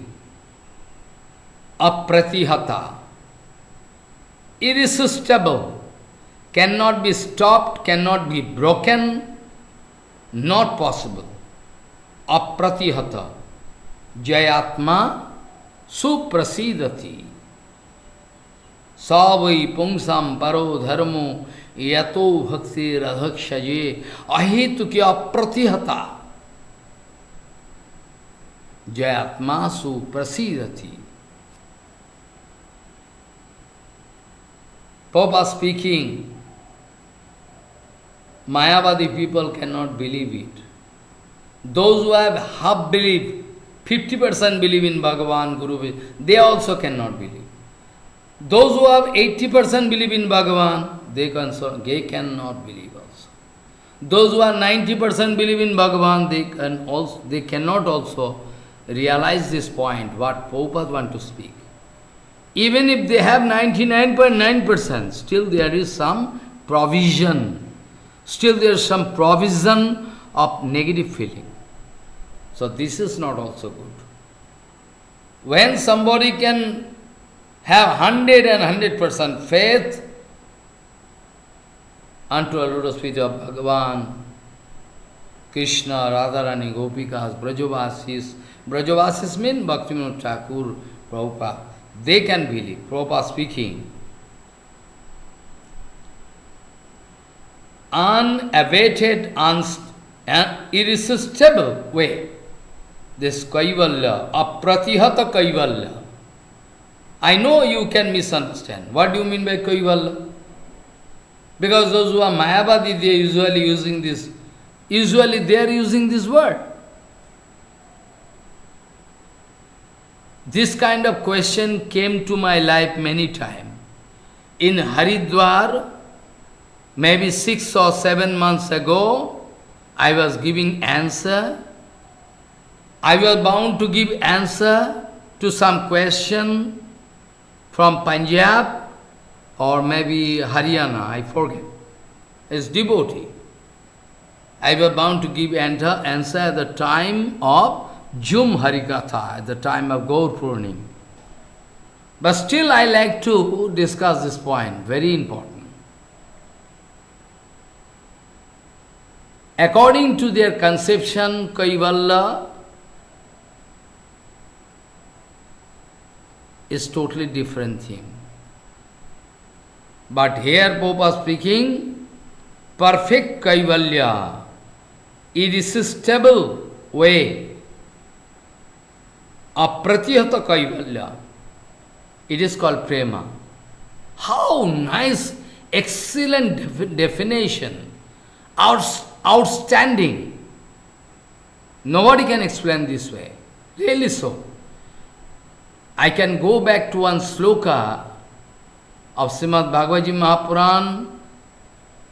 Apratihata. Irresistible. Cannot be stopped, cannot be broken. Not possible. Apratihata. Jayatma suprasidati. Savai pungsam paro dharmo yato bhakti radhakshaye ahetukya pratihata. Jayatma suprasidati. Papa speaking, Mayavadi people cannot believe it. Those who have half belief, 50% believe in Bhagavan, Guru, they also cannot believe. Those who have 80% believe in Bhagavan, they cannot believe also. Those who are 90% believe in Bhagavan, they cannot also realize this point, what Prabhupada want to speak. Even if they have 99.9%, still there is some provision. Still there is some provision of negative feeling. So this is not also good. When somebody can have 100% faith unto a lotus feet of Bhagavan, Krishna, Radharani, Gopikas, Brajavasis. Brajavasis mean Bhaktivinoda Thakur, Prabhupada. They can believe. Prabhupada speaking. Unabated, irresistible way. This Kaivalya, Apratihata Kaivalya. I know you can misunderstand. What do you mean by Kaivalya? Because those who are Mayavadi, they are usually using this. Usually they are using this word. This kind of question came to my life many times. In Haridwar, maybe 6 or 7 months ago, I was giving answer. I was bound to give answer to some question from Punjab or maybe Haryana, I forget. It's devotee. I was bound to give answer at the time of Jum HariKatha, at the time of Gaur Purnim. But still I like to discuss this point, very important. According to their conception, Kaivalya is totally different thing. But here Prabhupada speaking, perfect Kaivalya, irresistible way, Apratihata Kaivalya. It is called prema. How nice, excellent definition. Outstanding. Nobody can explain this way. Really so. I can go back to one sloka of Srimad Bhagavad Mahapuran,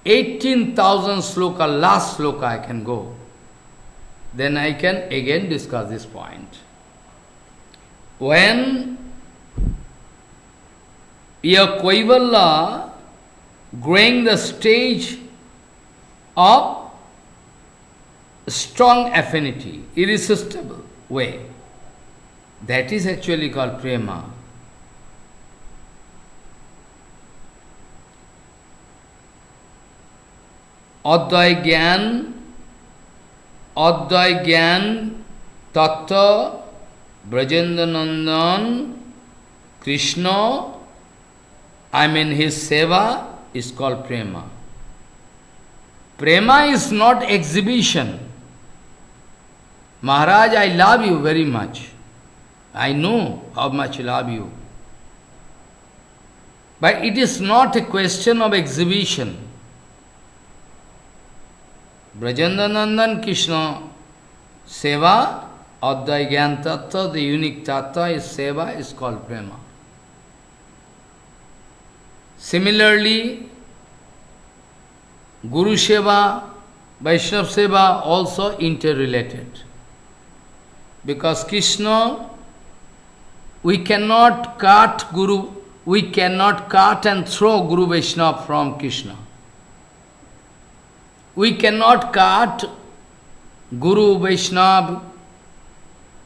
18,000 sloka, last sloka I can go. Then I can again discuss this point. When your Kaivalya growing the stage of strong affinity, irresistible way, that is actually called prema. Advai Gyan, Tattva, Brajendra Nandan, Krishna, his seva is called prema. Prema is not exhibition. Maharaj, I love you very much. I know how much I love you. But it is not a question of exhibition. Brajendra Nandan Krishna seva, Advai Gyan Tattva, the unique Tattva is seva, is called prema. Similarly, Guru Seva, Vaishnava Seva also interrelated. Because Krishna, we cannot cut and throw Guru Vaishnava from Krishna. We cannot cut Guru Vaishnava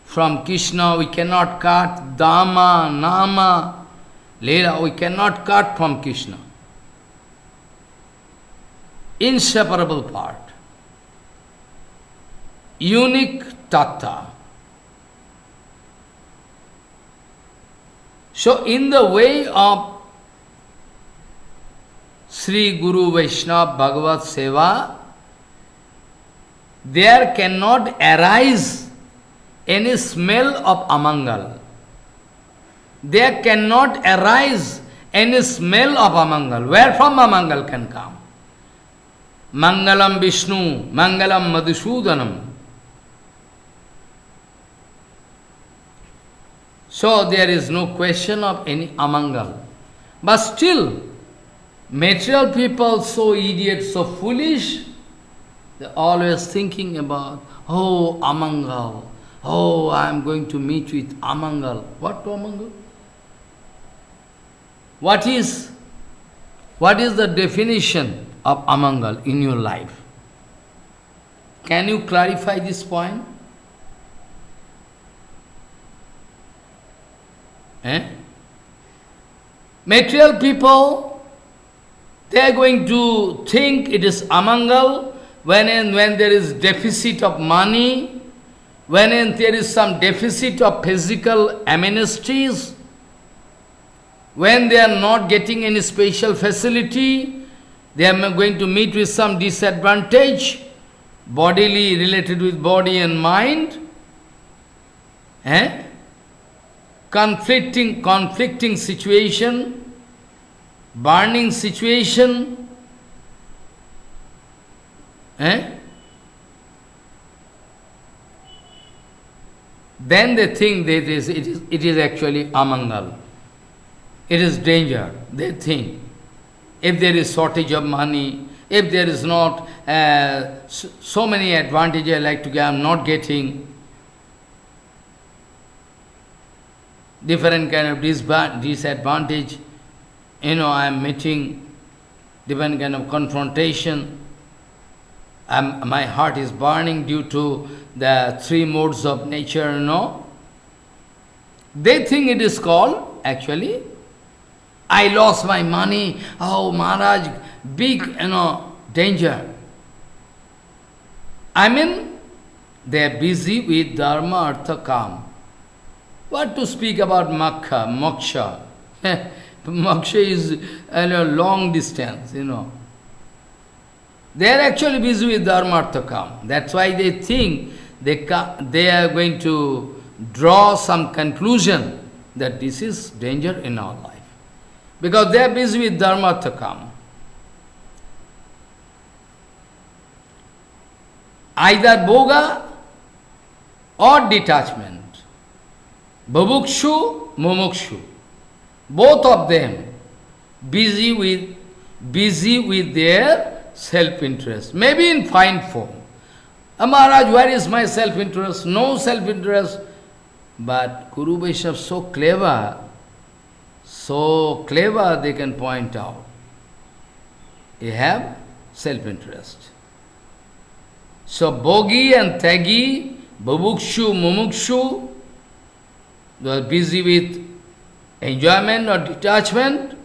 from Krishna. We cannot cut Dhamma, Nama, Leela. We cannot cut from Krishna. Inseparable part. Unique tattva. So in the way of Sri Guru Vaishnava Bhagavat Seva, there cannot arise any smell of amangal. There cannot arise any smell of amangal. Where from amangal can come? Mangalam Vishnu, Mangalam Madhusudanam. So there is no question of any amangal. But still, material people so idiot, so foolish, they're always thinking about, oh, amangal. Oh, I am going to meet with amangal. What amangal? What is the definition of amangal in your life? Can you clarify this point? Material people, they are going to think it is amangal when there is deficit of money, when there is some deficit of physical amenities, when they are not getting any special facility, they are going to meet with some disadvantage, bodily related with body and mind. Conflicting situation, burning situation. Then they think that it is actually amangal. It is danger. They think if there is shortage of money, if there is not so many advantages I like to get, I am not getting. Different kind of disadvantage, I am meeting, different kind of confrontation. My heart is burning due to the three modes of nature, They think it is called, actually, I lost my money, oh Maharaj, big, danger. I mean, they are busy with dharma, artha, kam. What to speak about moksha? Moksha is a long distance, They are actually busy with dharma, artha, kam. That's why they think they are going to draw some conclusion that this is danger in our life. Because they are busy with dharma, artha, kam. Either boga or detachment. Babukshu, mumukshu. Both of them busy with their self-interest. Maybe in fine form. Maharaj, where is my self-interest? No self-interest. But Guru Vaishnava so clever they can point out. They have self-interest. So Bogi and Tagi, Babukshu, Mumukshu, they are busy with enjoyment or detachment.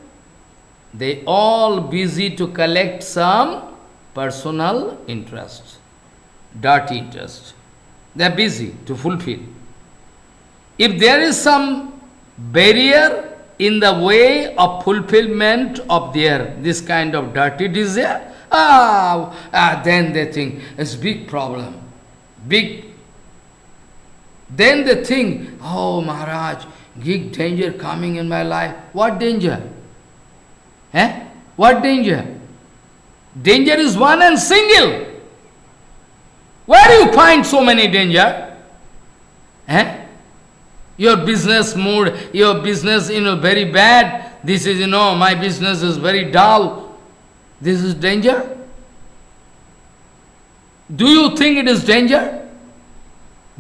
They all busy to collect some personal interest, dirty interest. They are busy to fulfill. If there is some barrier in the way of fulfillment of this kind of dirty desire, then they think it's big problem, big. Then they think, oh Maharaj, big danger coming in my life. What danger? What danger? Danger is one and single. Where do you find so many danger? Your business mood, your business, very bad. This is, my business is very dull. This is danger? Do you think it is danger?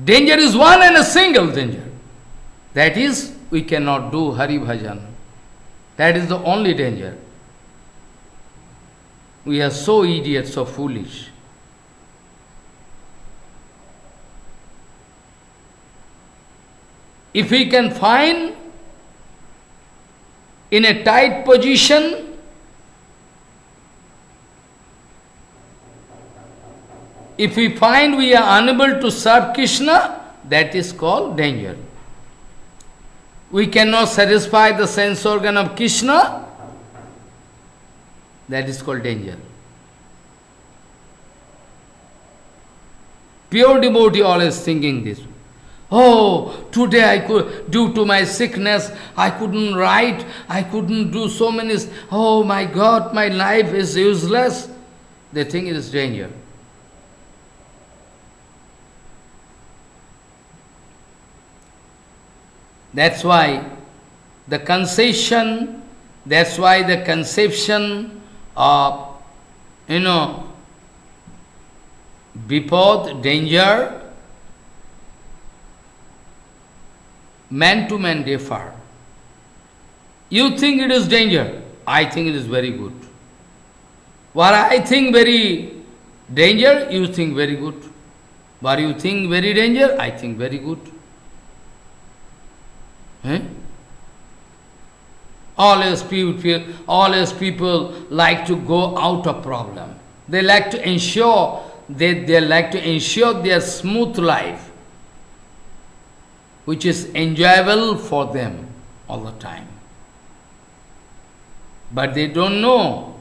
Danger is one and a single danger. That is, we cannot do Hari Bhajan. That is the only danger. We are so idiot, so foolish. If we can find in a tight position, if we find we are unable to serve Krishna, that is called danger. We cannot satisfy the sense organ of Krishna, that is called danger. Pure devotee always thinking this. Oh, today I could, due to my sickness, I couldn't write, I couldn't do so many, oh my God, my life is useless. They think it is danger. That's why the conception of, Vipad, danger, man to man differ. You think it is danger, I think it is very good. What I think very danger, you think very good. What you think very danger, I think very good. Always people like to go out of problem. They like to ensure their smooth life, which is enjoyable for them all the time. But they don't know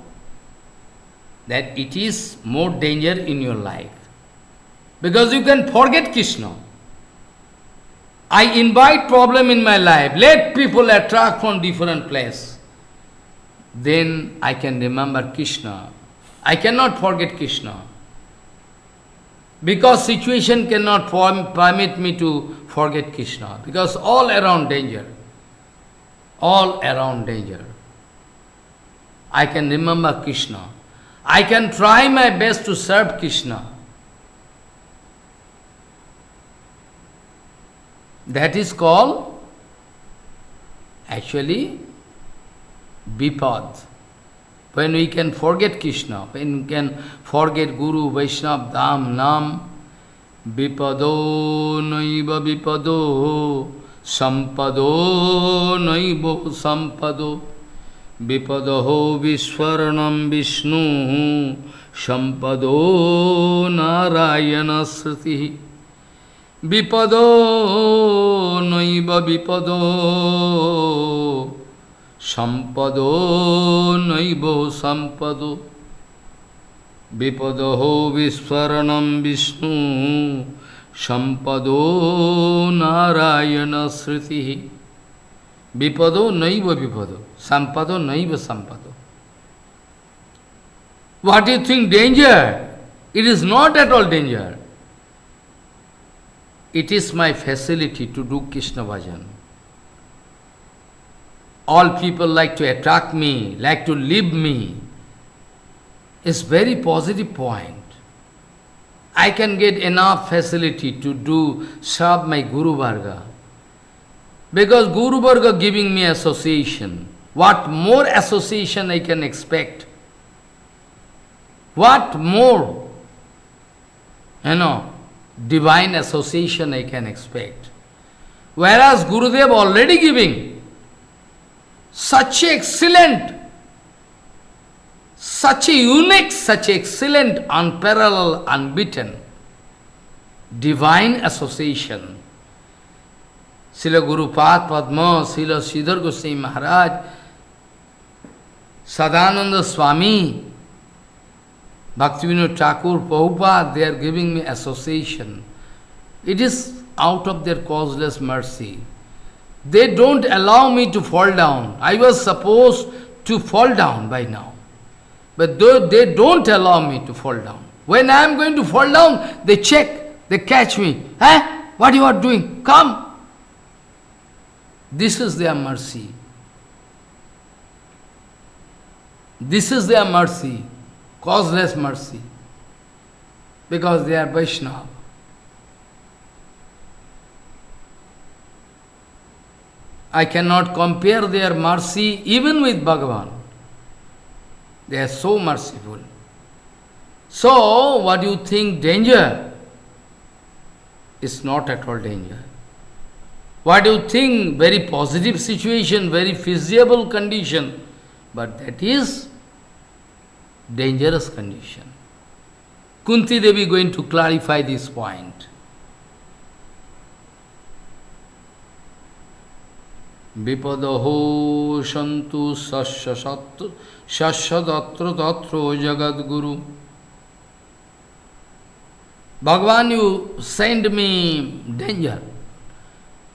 that it is more danger in your life. Because you can forget Krishna. I invite problem in my life. Let people attract from different place. Then I can remember Krishna. I cannot forget Krishna. Because situation cannot permit me to forget Krishna. Because all around danger. All around danger. I can remember Krishna. I can try my best to serve Krishna. That is called actually Vipad. When we can forget Krishna, when we can forget Guru, Vaishnava, Dham, Nam, Vipado naiva vipado, Sampado naiva sampado, Vipadaho Vishwaranam Vishnu, Sampado Narayana Sriti. Vipado naiva vipado, Sampado naiva sampado, Vipadaho Vishwaranam Vishnu, Sampado Narayana Sriti. Vipado naiva vipado, Sampado naiva sampado. What do you think danger? It is not at all danger. It is my facility to do Krishna bhajan. All people like to attract me, like to leave me. It's very positive point. I can get enough facility to serve my Guru Varga. Because Guru Varga giving me association. What more association I can expect? What more? Divine association I can expect. Whereas Gurudev already giving such excellent, such a unique, such excellent, unparalleled, unbeaten, divine association. Srila Gurupad Padma, Srila Sridhar Goswami Maharaj, Sadananda Swami, Bhaktivinoda Thakur, Prabhupada, they are giving me association. It is out of their causeless mercy. They don't allow me to fall down. I was supposed to fall down by now. But they don't allow me to fall down. When I am going to fall down, they check, they catch me. What you are doing? Come. This is their mercy. This is their mercy. Causeless mercy, because they are Vaishnava. I cannot compare their mercy even with Bhagavan. They are so merciful. So, what you think danger is not at all danger. What you think very positive situation, very feasible condition, but that is dangerous condition. Kunti Devi going to clarify this point. Vipadaho shantu sashadatra tatro jagat guru. Bhagavan, you send me danger.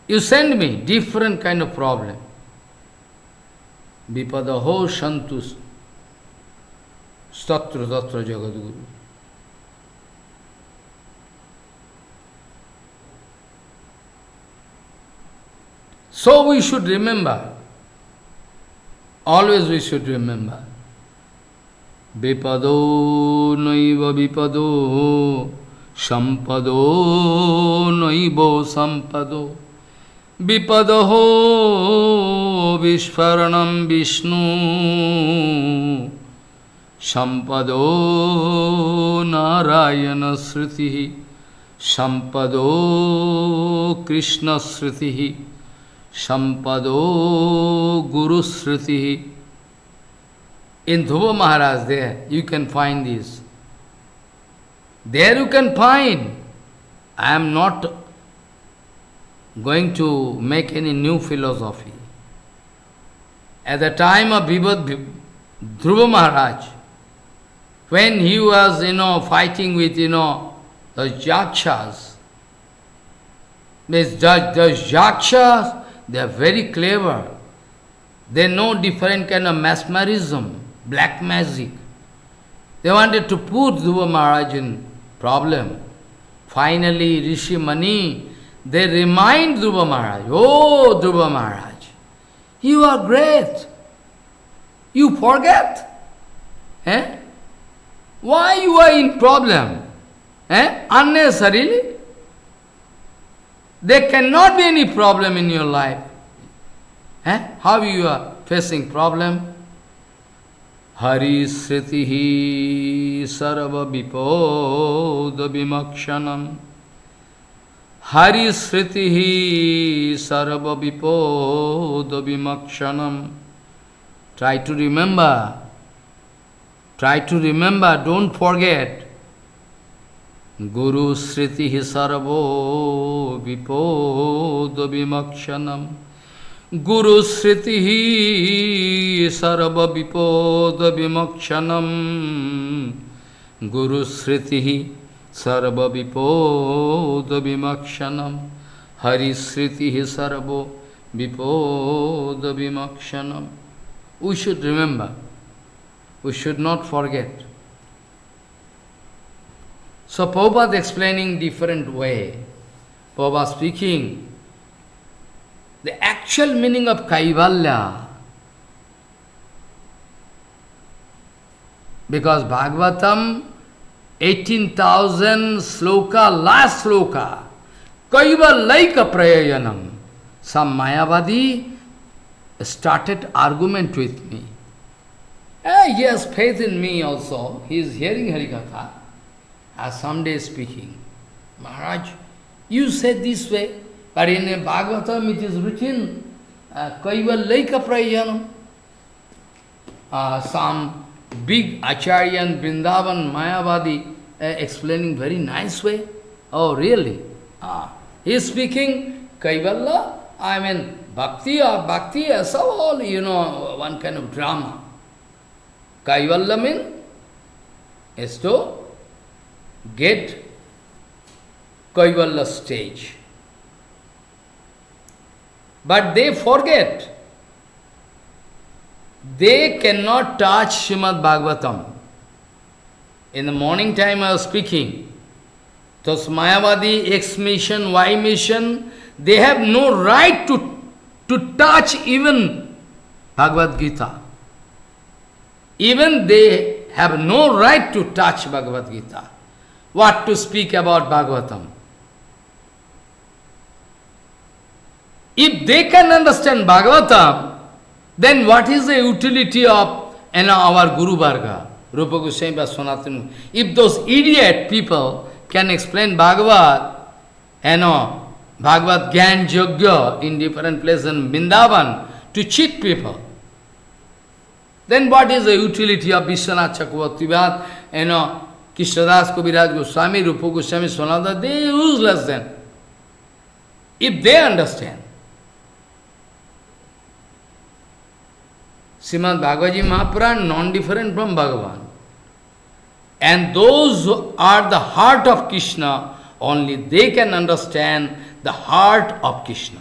You send me different kind of problem. Vipadaho shantu tatra tatra jagat guru. So we should remember, always we should remember, Vipado naiva vipado, sampado naivo sampado, Vipadaho vishvaranam Vishnu, sampado narayana sritihi, sampado krishna sritihi, Sampado Guru Sriti. In Dhruva Maharaj, there you can find this. There you can find. I am not going to make any new philosophy. At the time of Dhruva Maharaj, when he was, fighting with, the Yakshas, the Yakshas, they are very clever. They know different kind of mesmerism, black magic. They wanted to put Dhruva Maharaj in problem. Finally, Rishi Mani, they remind Dhruva Maharaj, oh Dhruva Maharaj, you are great. You forget? Why you are in problem? Unnecessarily? There cannot be any problem in your life. How you are facing problem? Hari Sritihi Sarva Vipoda Vimakshanam. Hari Sritihi Sarva Vipoda Vimakshanam. Try to remember. Don't forget. Guru Sritihi Sarvo Vipoda Vimakshanam. Guru Sritihi Sarva Vipoda Vimakshanam. Guru Sritihi Sarva Vipoda Vimakshanam. Hari Sritihi Sarvo Vipoda Vimakshanam. We should remember. We should not forget. So Prabhupada explaining different way. Prabhupada speaking the actual meaning of Kaivalya. Because Bhagavatam, 18,000 sloka, last sloka, Kaivalaika Prayayanam. Some Mayavadi started argument with me. He has faith in me also. He is hearing Harikatha. Someday speaking, Maharaj, you said this way, but in Bhagavatam it is written, Kaivalaika Prayanam. Some big Acharya in Vrindavan, Mayavadi, explaining very nice way. Oh, really? He is speaking Kaivalya, Bhakti, so all, one kind of drama. Kaivalya means is to get Kaivalya stage. But they forget. They cannot touch Srimad Bhagavatam. In the morning time I was speaking. Those Mayavadi, X mission, Y mission, they have no right to touch even Bhagavad Gita. Even they have no right to touch Bhagavad Gita. What to speak about Bhagavatam? If they can understand Bhagavatam, then what is the utility of our Guru Varga, Rupa Goswami or Sanatana? If those idiot people can explain Bhagavad, Bhagavad Gyan Yogya in different places in Vrindavan to cheat people, then what is the utility of Vishwanath Chakravarti, Krishnadas Kaviraj Goswami, Rupa Goswami, Sanatana? They are useless then. If they understand. Srimad Bhagavad Gita Mahapuran non-different from Bhagavan. And those who are the heart of Krishna, only they can understand the heart of Krishna.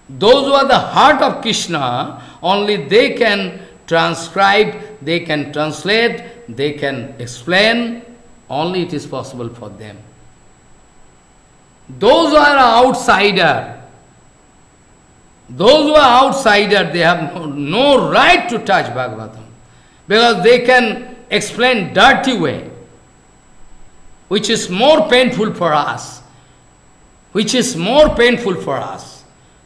Those who are the heart of Krishna, only they can transcribe, they can translate, they can explain, only it is possible for them. Those who are outsider, they have no right to touch Bhagavatam, because they can explain dirty way, which is more painful for us.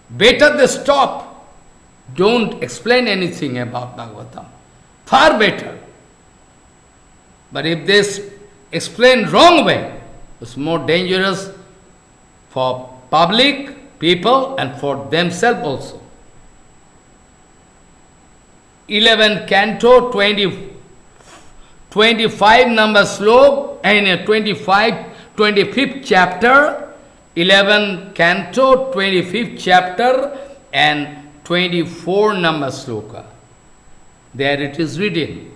Better they stop. Don't explain anything about Bhagavatam. Far better. But if they explain wrong way, it's more dangerous for public, people, and for themselves also. 11 canto, 25 number slok, and 25th chapter, 11 canto, 25th chapter, and 24 number sloka. There it is written,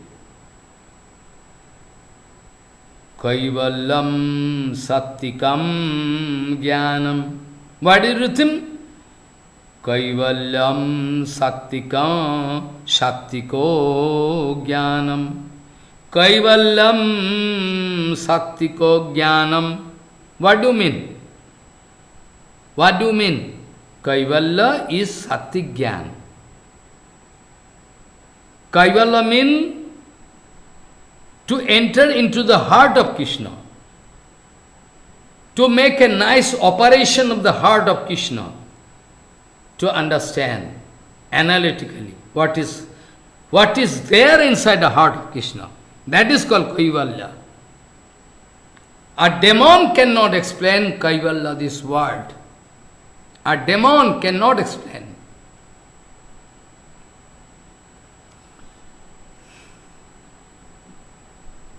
Kaivallam Sattikam Jnanam. What is written? Kaivallam Sattikam Sattiko Jnanam. Kaivallam Sattiko Jnanam. What do you mean? What do you mean? Kaivalla is Sattik Jnana. Kaivalla means to enter into the heart of Krishna, to make a nice operation of the heart of Krishna, to understand analytically what is there inside the heart of Krishna. That is called Kaivalya. A demon cannot explain Kaivalya, this word. A demon cannot explain.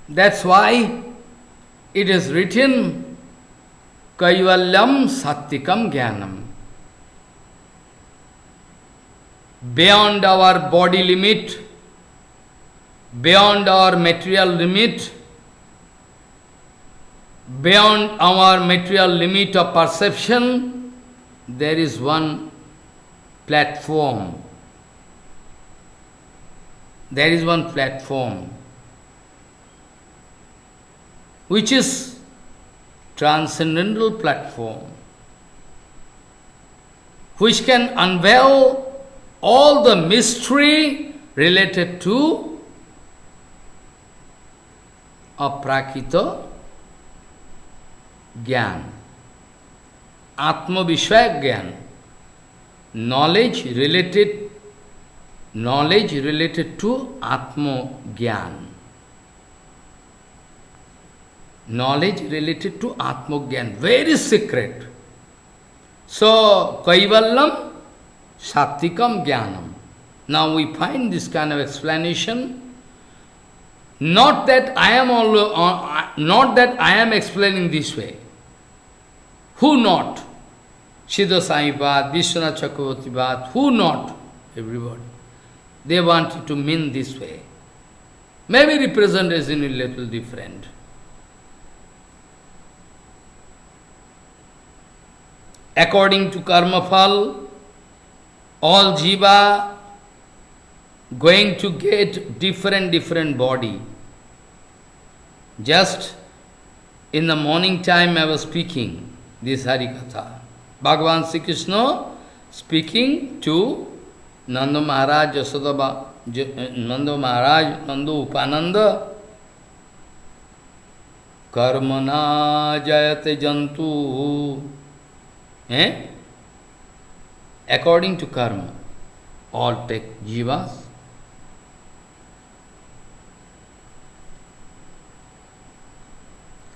That's why it is written, Kaivalyam Sattikam Jnanam. Beyond our body limit, beyond our material limit, beyond our material limit of perception, there is one platform. There is one platform which is transcendental platform, which can unveil all the mystery related to aprakita Gyan, Atma Vishwaya Gyan, knowledge related to Atma Gyan. Knowledge related to Atma Gyan, very secret. So, Kaivallam Sattikam Jnanam. Now we find this kind of explanation. Not that I am explaining this way. Who not? Siddha Saipad, Vishwanath Chakravarti Bhat, who not? Everybody. They want to mean this way. Maybe representation is a little different. According to karma phal, all jiva going to get different body. Just in the morning time I was speaking this HariKatha. Bhagavan Sri Krishna speaking to Nanda Maharaj, Nanda Maharaj, Nanda Upananda. Karmana jayate jantu. according to karma. All take jivas.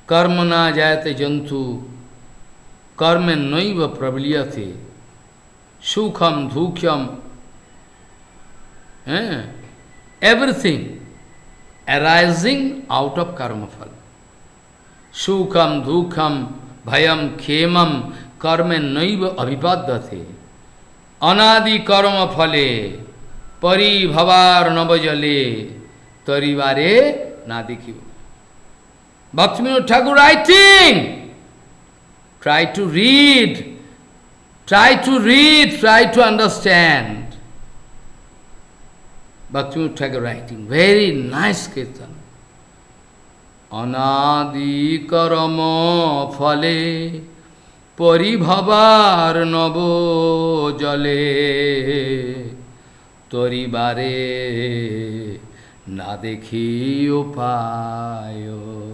Karmana jayate jantu, karmen noiva prabliyate, sukham dhukhyam, everything arising out of karma phala. Sukham dhukham bhayam khemam karmen noiva abhipaddate, anadi karma phale, pari bhavar navajale, tarivare nadikhiva. Bhaktivinoda Thakur writing, try to read, try to understand. Bhaktivinoda Thakur writing, very nice kirtan. Anadi karama phale, paribhavar navo jale, toribare na dekhi upayo.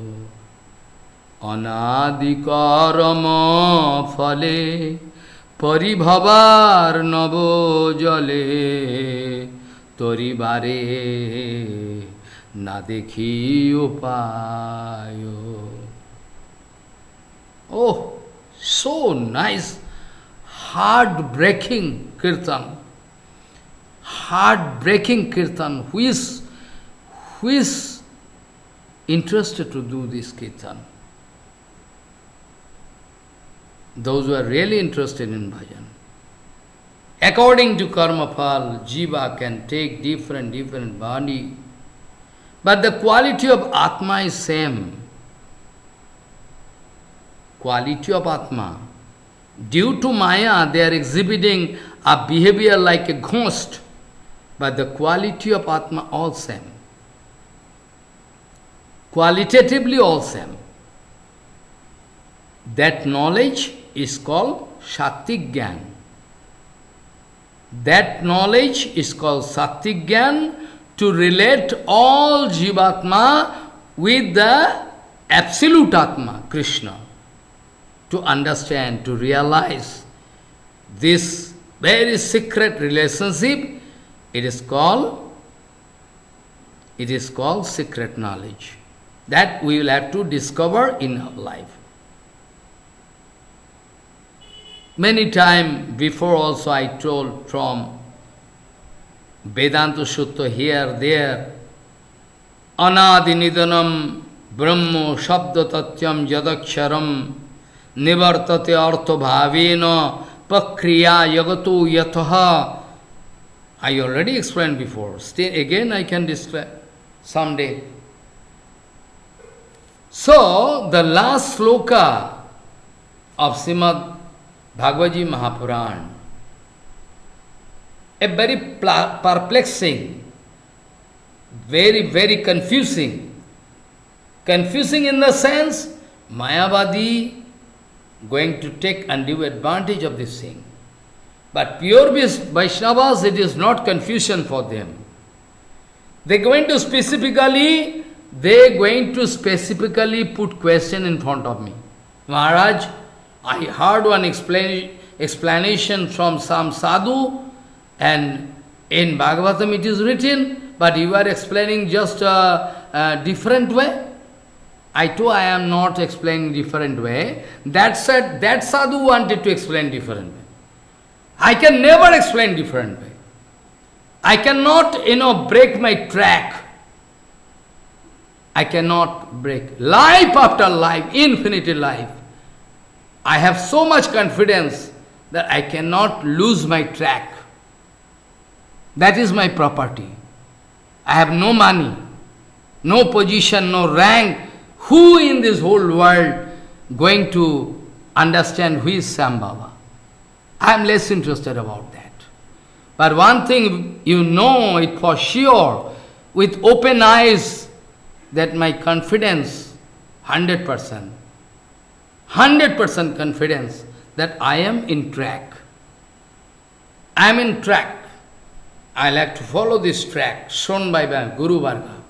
Anadi karama phale, paribhavar navo jale, toribare na dekhi upayo. Oh, so nice, heart-breaking kirtan. Heart-breaking kirtan. Who is interested to do this kirtan? Those who are really interested in bhajan. According to karma phal, jiva can take different body, but the quality of Atma is same. Quality of Atma. Due to Maya, they are exhibiting a behavior like a ghost, but the quality of Atma all same. Qualitatively all same. That knowledge is called Sattik Gyan. That knowledge is called Sattik Gyan, to relate all Jivatma with the absolute Atma, Krishna. To understand, to realize this very secret relationship, it is called secret knowledge. That we will have to discover in our life. Many times before also I told from Vedanta Sutta here, there, Anadi Nidanam Brahmo Shabda Tatyam Yadaksharam Nivartate Artha Bhavena Pakriya Yagato Yataha. I already explained before. Still again I can describe someday. So, the last sloka of Srimad Bhagavad Mahapuran, a very perplexing, very confusing. Confusing in the sense, Mayavadi going to take undue advantage of this thing. But pure Vaishnavas, it is not confusion for them. They are going to specifically put question in front of me. Maharaj, I heard one explanation from some sadhu, and in Bhagavatam it is written, but you are explaining just a different way. I too, I am not explaining different way. That said, that sadhu wanted to explain different way. I can never explain different way. I cannot, break my track. I cannot break. Life after life, infinite life. I have so much confidence that I cannot lose my track. That is my property. I have no money, no position, no rank. Who in this whole world going to understand who is Sambhava? I am less interested about that. But one thing you know it for sure, with open eyes, that my confidence, 100%, 100% confidence that I am in track. I am in track. I like to follow this track shown by Guru Varga.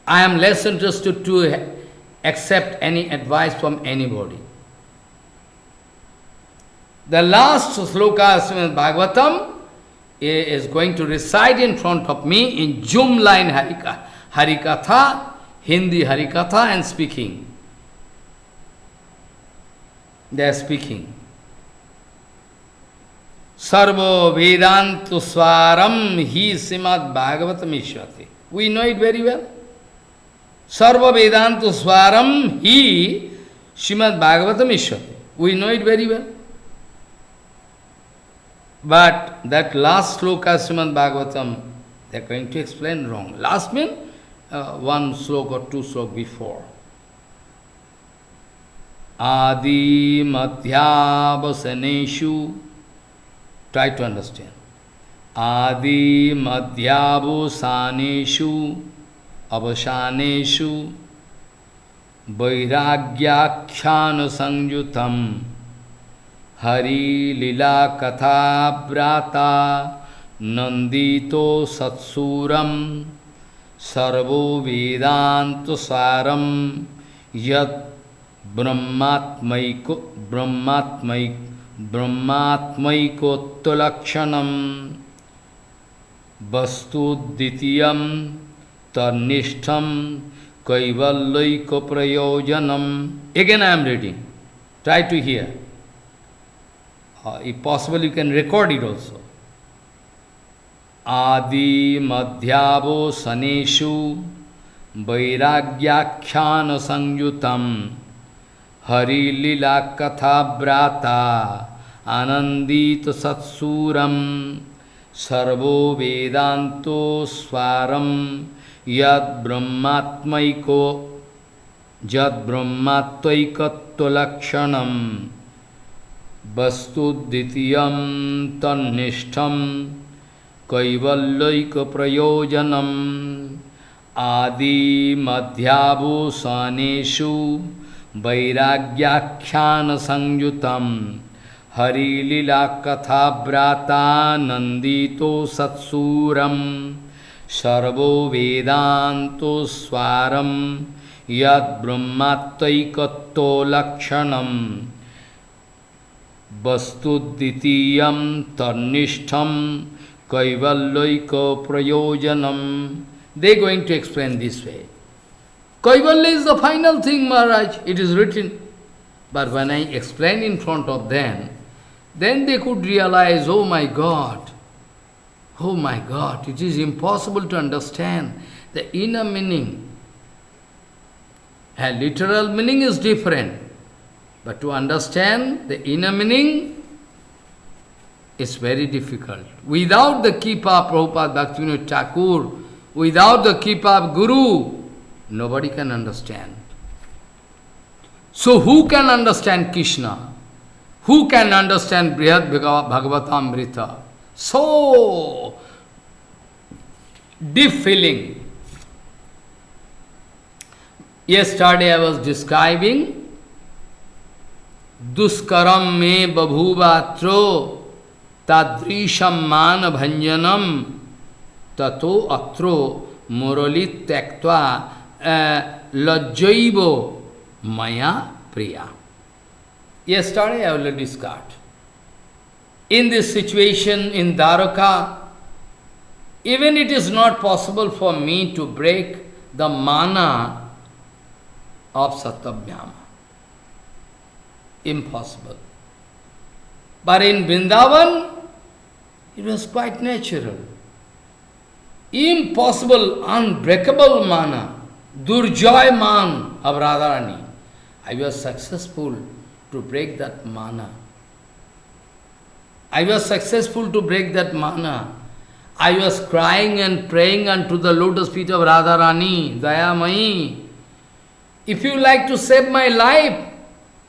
I am less interested to accept any advice from anybody. The last sloka of Srimad Bhagavatam is going to recite in front of me in Zoom line Harikatha, Hindi Harikatha and speaking. They are speaking. Sarvo Vedantu Swaram Hi Srimad Bhagavatam Ishvati. We know it very well. Sarva Vedantu Swaram Hi Srimad Bhagavatam Ishvati. We know it very well. But that last sloka Srimad Bhagavatam, they are going to explain wrong. Last means one slok or two slok before. Adi Madhyavasaneshu. Try to understand. Adi Madhyavasaneshu Avasaneshu Vairagyakhyana Sangyutam Hari Lila Katha Brata Nandito Satsuram Sarvo Vedantu Saram Yat Brahmatmaikottalakshanam Vastu Ditiyam Tarnishtham Kaivallaiko Prayojanam. Again I am reading. Try to hear. If possible, you can record it also. Adi Madhyavo Saneshu Vairagyakhyana Sangyutam Hari Lila Katha Brata Anandita Satsuram Sarvo Vedanto Swaram Yad Brahmatmaikottalakshanam Vastu Ditiyam Tannishtham Kaivallaika Prayojanam Adi Madhyavo Saneshu Vairagyakhyana Sangyutam Hari Lila Katha Brata Nandito Satsuram Sarvo Vedanto Swaram Yad Brahmatmaikottalakshanam Vastu Ditiyam Tarnishtham Kaivallaika Prayojanam. They are going to explain this way. Kaivalya is the final thing, Maharaj. It is written. But when I explain in front of them, then they could realize, oh my God, it is impossible to understand the inner meaning. A literal meaning is different. But to understand the inner meaning is very difficult. Without the Kripa of Prabhupada Bhaktivinoda Thakur, without the Kripa of Guru, nobody can understand. So who can understand Krishna? Who can understand Brihad Bhagavatamrita? So deep feeling. Yesterday I was describing Duskaram me babhuvatro tadrisham mana bhanjanam tato atro muralit tektva lajjaivo maya priya. Yesterday I already discussed. In this situation in Dwaraka, even it is not possible for me to break the mana of Satyabhyama. Impossible. But in Vrindavan, it was quite natural. Impossible, unbreakable mana, Durjoy man of Radharani. I was successful to break that mana. I was successful to break that mana. I was crying and praying unto the lotus feet of Radharani, Dayamai. If you like to save my life,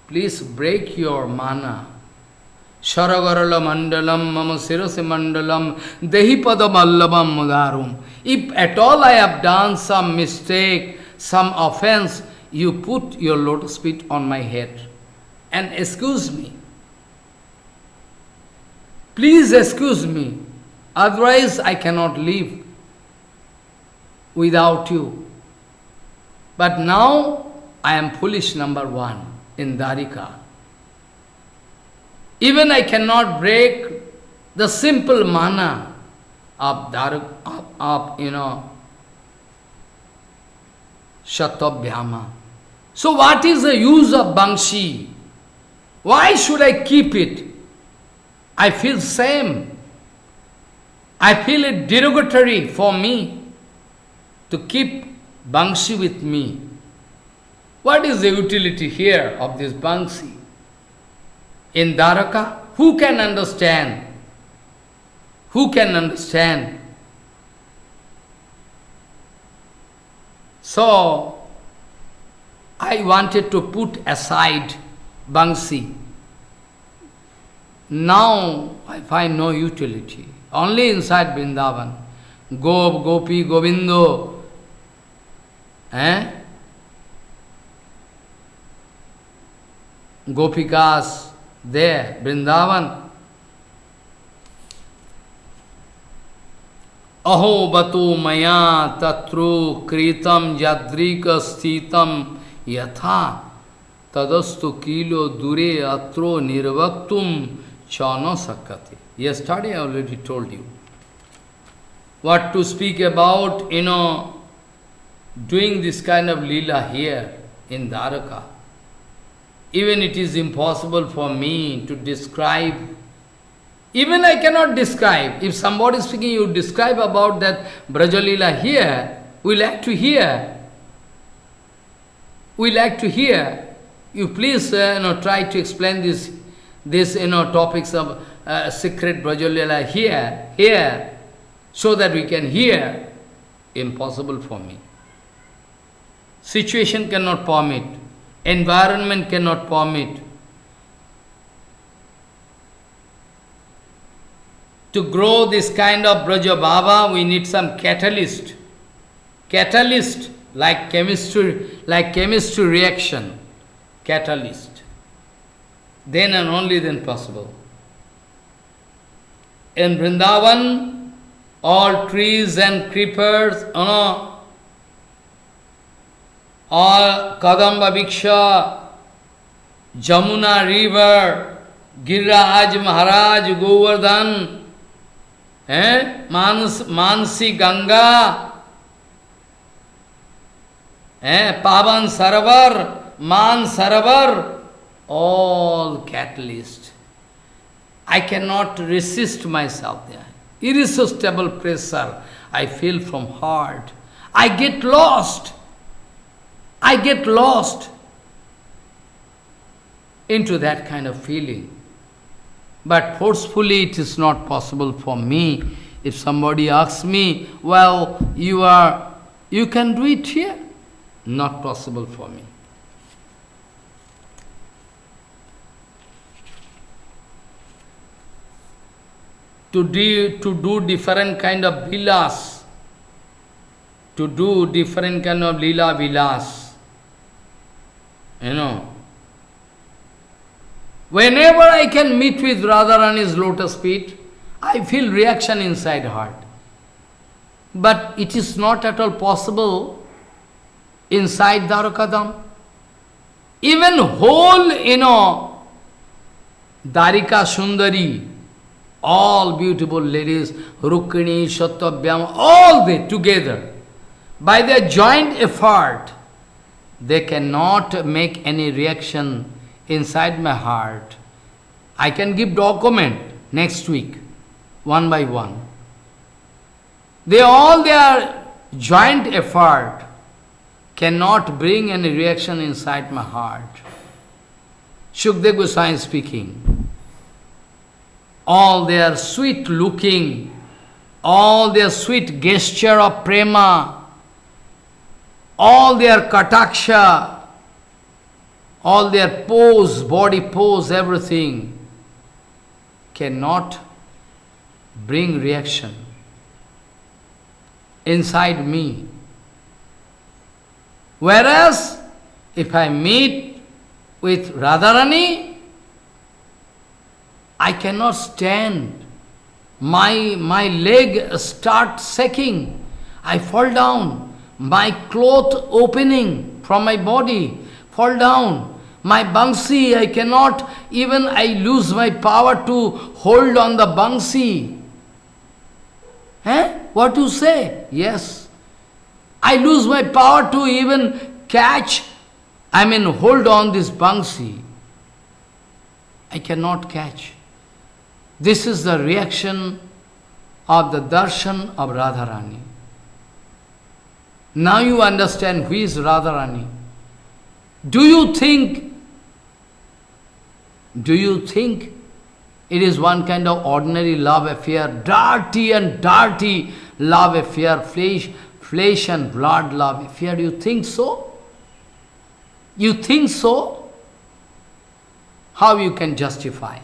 please break your mana. Sharagarala mandalam mama sirase mandalam dehipada mallavam mudarum. If at all I have done some mistake, some offense, you put your lotus feet on my head and excuse me. Please excuse me. Otherwise I cannot live without you. But now I am foolish number one in Dwarika. Even I cannot break the simple mana of Shatabhyama. So what is the use of Bangshi? Why should I keep it? I feel shame. I feel it derogatory for me to keep Bangshi with me. What is the utility here of this Bangshi? In Dwaraka, who can understand? Who can understand? So, I wanted to put aside Bangshi. Now, I find no utility. Only inside Vrindavan. Gop, Gopi, Govindo. Gopikas, there, Vrindavan. Aho batu maya tatru kritam yadrika sthitam yatha tadastu kilo dure atro nirvaktum chana sakati. Yesterday I already told you. What to speak about, doing this kind of lila here in Dwaraka. Even it is impossible for me to describe. Even I cannot describe. If somebody is speaking, you describe about that Brajalila here, we like to hear. We like to hear. You please try to explain this topics of secret Brajalila here, so that we can hear. Impossible for me. Situation cannot permit. Environment cannot permit. To grow this kind of Braja Baba, we need some catalyst. Catalyst, like chemistry reaction. Catalyst. Then and only then possible. In Vrindavan, all trees and creepers, all Kadamba Viksha, Jamuna river, Giriraj Maharaj, Govardhan, Mansi Ganga, Pavan Saravar, Man Saravar, all catalyst. I cannot resist myself there. Irresistible pressure I feel from heart. I get lost. I get lost into that kind of feeling. But forcefully it is not possible for me. If somebody asks me, well, you can do it here. Not possible for me. To do different kind of vilas, to do different kind of lila vilas. Whenever I can meet with Radharani's lotus feet, I feel reaction inside heart. But it is not at all possible inside Dwarakadam. Even whole, Dwarika Sundari, all beautiful ladies, Rukmini, Shatabhyama, all they together, by their joint effort, they cannot make any reaction inside my heart. I can give document next week, one by one. Their joint effort cannot bring any reaction inside my heart. Shukdev Goswami speaking. All their sweet looking, all their sweet gesture of prema, all their kataksha, all their pose, body pose, everything cannot bring reaction inside me. Whereas, if I meet with Radharani, I cannot stand. My leg starts shaking. I fall down. My cloth opening from my body fall down. My Bansi, I cannot, even I lose my power to hold on the Bansi. What you say? Yes. I lose my power to even catch, hold on this Bansi. I cannot catch. This is the reaction of the darshan of Radharani. Now you understand who is Radharani. Do you think it is one kind of ordinary love affair, dirty and dirty love affair, flesh and blood love affair? Do you think so? You think so? How you can justify?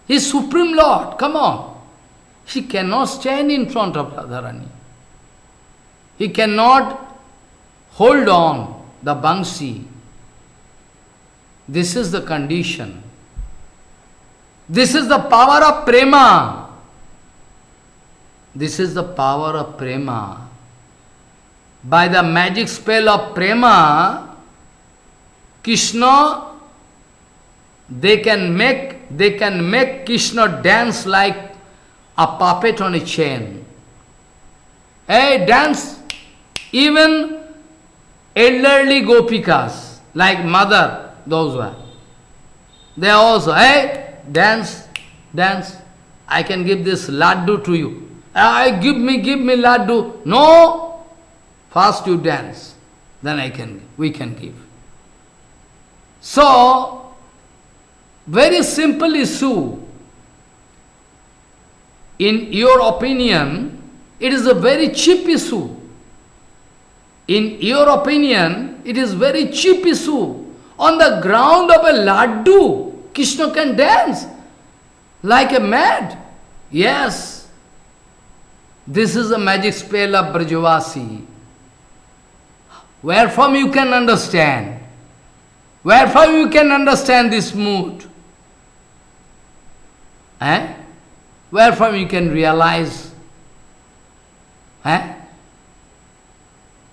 He is Supreme Lord, come on. He cannot stand in front of Radharani. He cannot hold on the Bansi. This is the condition. This is the power of prema. This is the power of prema. By the magic spell of prema, Krishna, they can make Krishna dance like a puppet on a chain. Hey, dance! Even elderly gopikas, like mother, those were. They also, hey, dance, dance. I can give this laddu to you. Give me laddu. No! First you dance, then we can give. So, very simple issue. In your opinion, it is a very cheap issue. In your opinion, it is very cheap issue. On the ground of a laddu, Krishna can dance like a mad. Yes. This is a magic spell of Brajavasi. Wherefrom you can understand. Wherefrom you can understand this mood. Wherefrom you can realize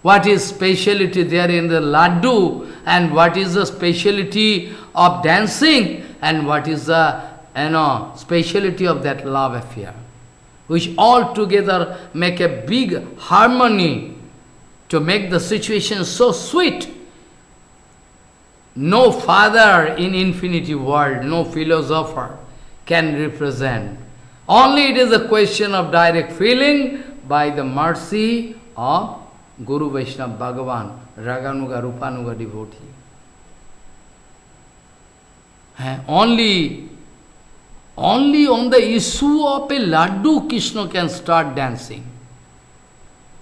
what is speciality there in the laddu, and what is the speciality of dancing, and what is the speciality of that love affair, which all together make a big harmony to make the situation so sweet. No father in infinity world, no philosopher can represent. Only it is a question of direct feeling by the mercy of Guru Vaishnava Bhagavan, Raganuga, Rupanuga devotee. Only on the issue of a laddu, Krishna can start dancing.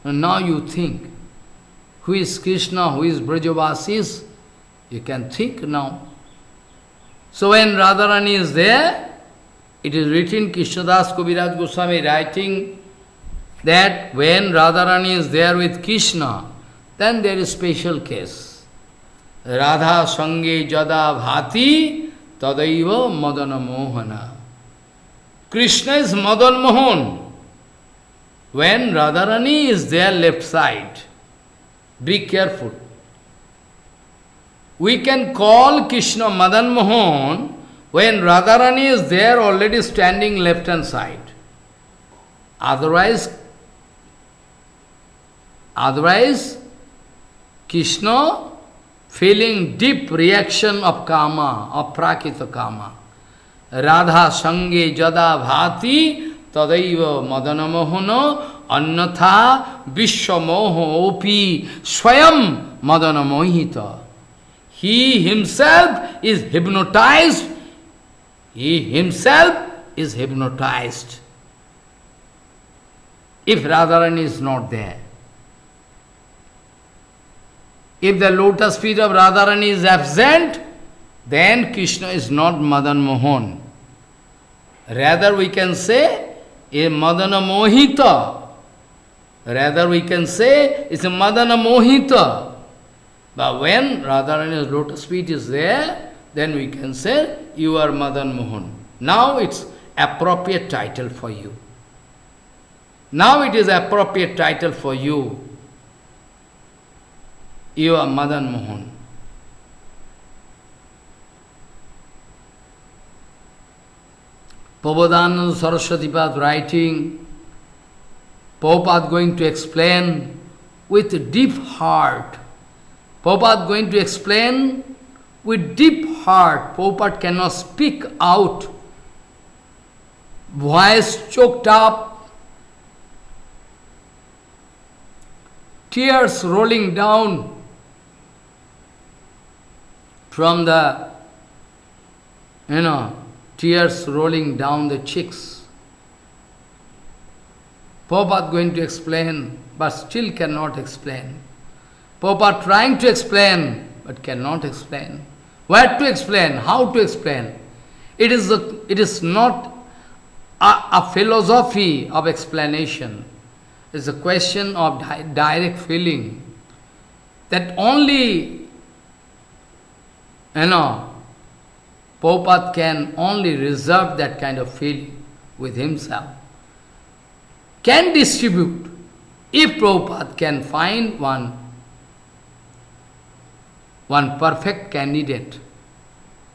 And now you think, who is Krishna, who is Brajavasis? You can think now. So when Radharani is there, it is written, Krishnadas Kaviraj Goswami writing that when Radharani is there with Krishna, then there is special case. Radha Sange Jada Bhati Tadaiva Madana Mohana. Krishna is Madan Mohan. When Radharani is there left side, be careful. We can call Krishna Madan Mohan when Radharani is there already standing left hand side. Otherwise, Krishna feeling deep reaction of kama, of prakita kama. Radha sange jada bhati tadaiva madana mohana annatha vishwamoho opi swayam madana mohita. He himself is hypnotized. He himself is hypnotized. If Radharani is not there, if the lotus feet of Radharani is absent, then Krishna is not Madan Mohan. Rather we can say, a Madana Mohita. Rather we can say, it's a Madana Mohita. But when Radharani's lotus feet is there, then we can say, you are Madan Mohan. Now it's appropriate title for you. Now it is appropriate title for you. You are Madan Mohan. Prabodhananda Saraswati Pad writing, Prabhupada going to explain with deep heart. Prabhupada going to explain with deep heart. Prabhupada cannot speak out. Voice choked up. Tears rolling down from the, tears rolling down the cheeks. Prabhupada going to explain, but still cannot explain. Prabhupada trying to explain, but cannot explain. Where to explain? How to explain? It is not a philosophy of explanation. It's a question of direct feeling. That only, Prabhupada can only reserve that kind of feeling with himself. Can distribute. If Prabhupada can find one perfect candidate.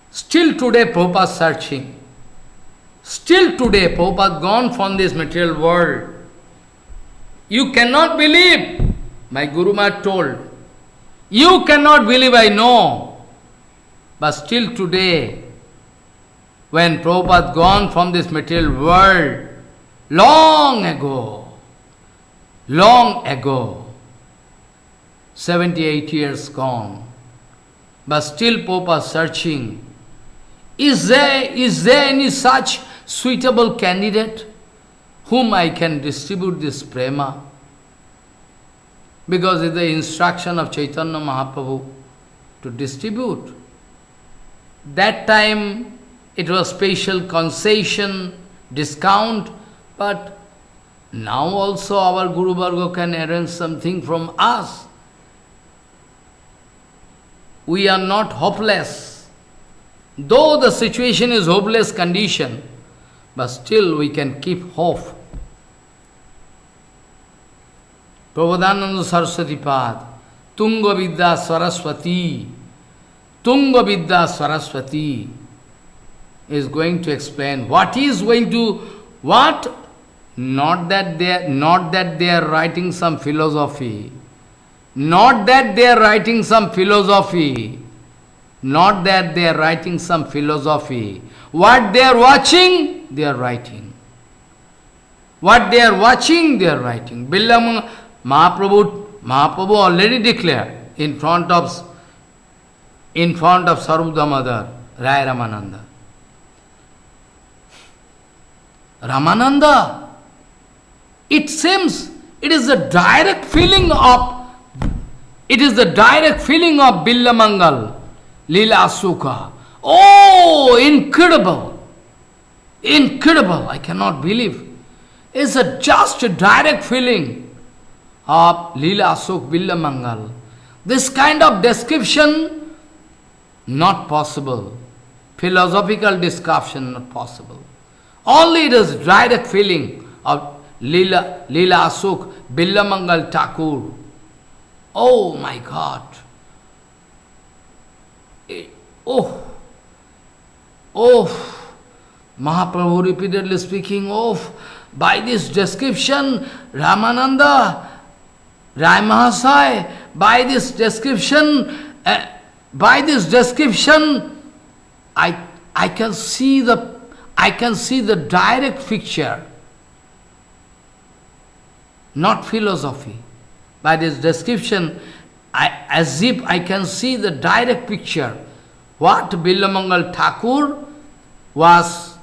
Still today Prabhupada searching. Still today Prabhupada gone from this material world. You cannot believe, my Guru Maharaj told. You cannot believe, I know. But still today, when Prabhupada gone from this material world, long ago, 78 years gone, but still Prabhupada searching. Is there any such suitable candidate whom I can distribute this prema? Because it's the instruction of Chaitanya Mahaprabhu to distribute. That time it was special concession, discount, but now also our Guru Varga can arrange something from us. We are not hopeless. Though the situation is hopeless condition, but still we can keep hope. Prabodhananda Saraswati Pad, Tunga Vidya Saraswati, Tunga Vidya Saraswati is going to explain what is going to, what? Not that they are writing some philosophy. Not that they are writing some philosophy. Not that they are writing some philosophy. What they are watching, they are writing. What they are watching, they are writing. Mahaprabhu already declared in front of Sarvada Mother, Rai Ramananda. Ramananda, it seems it is the direct feeling of Billa Mangal, Lila Sukha. Oh, incredible! Incredible, I cannot believe. It's just a direct feeling of Lila Asuk Billa Mangal. This kind of description, not possible. Philosophical description, not possible. Only it is direct feeling of Lila Asuk Billa Mangal Thakur. Oh my God! Mahaprabhu repeatedly speaking, by this description, Ramananda, Rai Mahasaya, by this description, I can see the direct picture, not philosophy. By this description, as if I can see the direct picture, what Billamangal Thakur was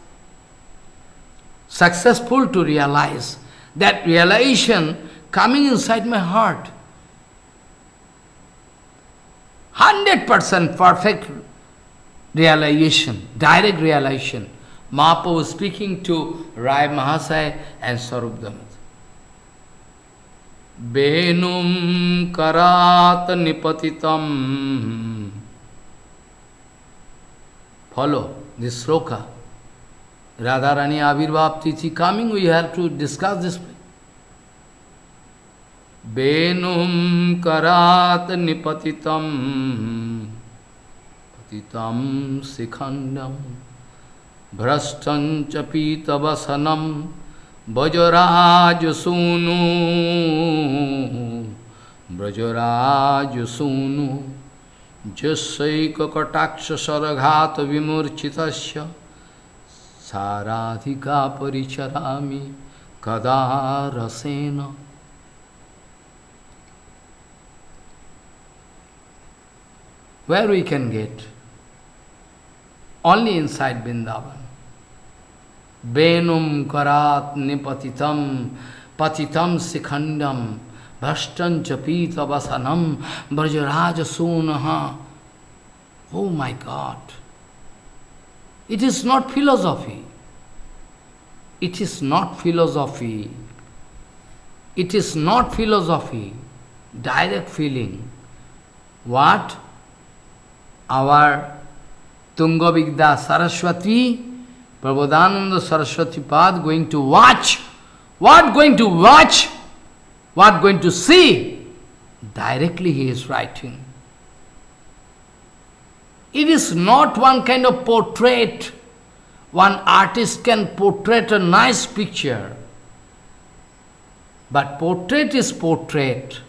successful to realize. That realization coming inside my heart. 100% perfect realization, direct realization. Mahaprabhu was speaking to Rai Mahasaya and Sarupdam. Benum karat nipatitam. Follow this sloka. Radharani Avirbhav Tithi coming, we have to discuss this. Benum karat nipatitam patitam sikhandam भ्रष्टंच पीतवसनम Brajraj सूनु Brajraj सूनु जस्यैक कटाक्ष सरघात विमूर्छितस्य साराधिका परिचरामि कदा रसेन. Where we can get? Only inside Vrindavan. Venum karat nipatitam patitam sikhandam bhashtan chapita vasanam brajaraja sunaha. Oh my God! It is not philosophy. It is not philosophy. It is not philosophy. Direct feeling. What? Our Tungabigda Saraswati, Prabodhananda Saraswati Pad going to watch. What going to watch? What going to see? Directly he is writing. It is not one kind of portrait. One artist can portray a nice picture. But portrait is portrait.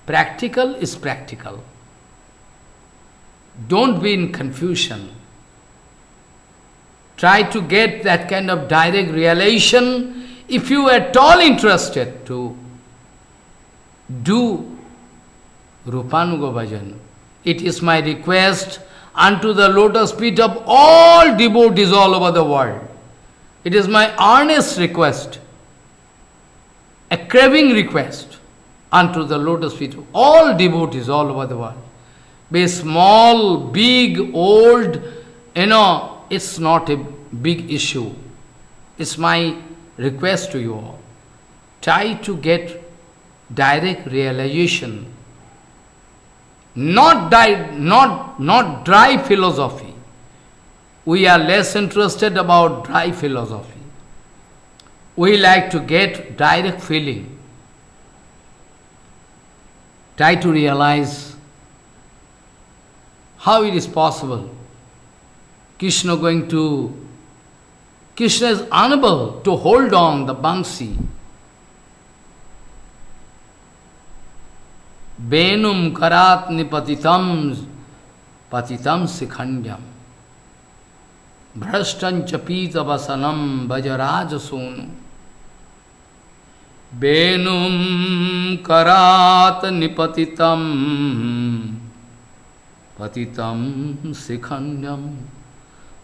Practical is practical. Don't be in confusion. Try to get that kind of direct realization if you are at all interested to do Rupanuga Bhajan. It is my request unto the lotus feet of all devotees all over the world. It is my earnest request, a craving request unto the lotus feet of all devotees all over the world. Be small, big, old, it's not a big issue. It's my request to you all. Try to get direct realization. Not dry philosophy. We are less interested about dry philosophy. We like to get direct feeling. Try to realize how it is possible. Krishna is unable to hold on the Bansi. Venum karat nipatitam patitam sikhandyam bhrashtan chapita vasanam bajaraja sonu. Venum karat nipatitam patitam sikhandam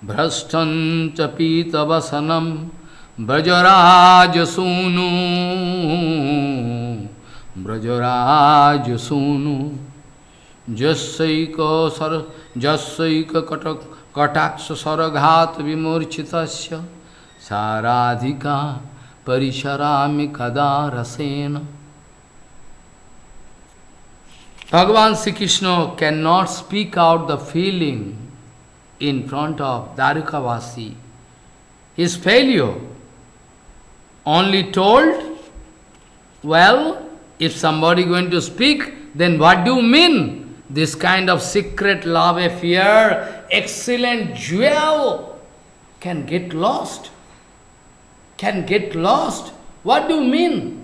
bhrashtan chapita vasanam brajaraja sunu brajaraja sunu jasyaika kataksha saraghat vimurchitasya saradhika parisharami kada rasena. Bhagavan Sri Krishna cannot speak out the feeling in front of Dwarikavasi. His failure only told, well, if somebody going to speak, then what do you mean? This kind of secret love affair, excellent jewel, can get lost. Can get lost. What do you mean?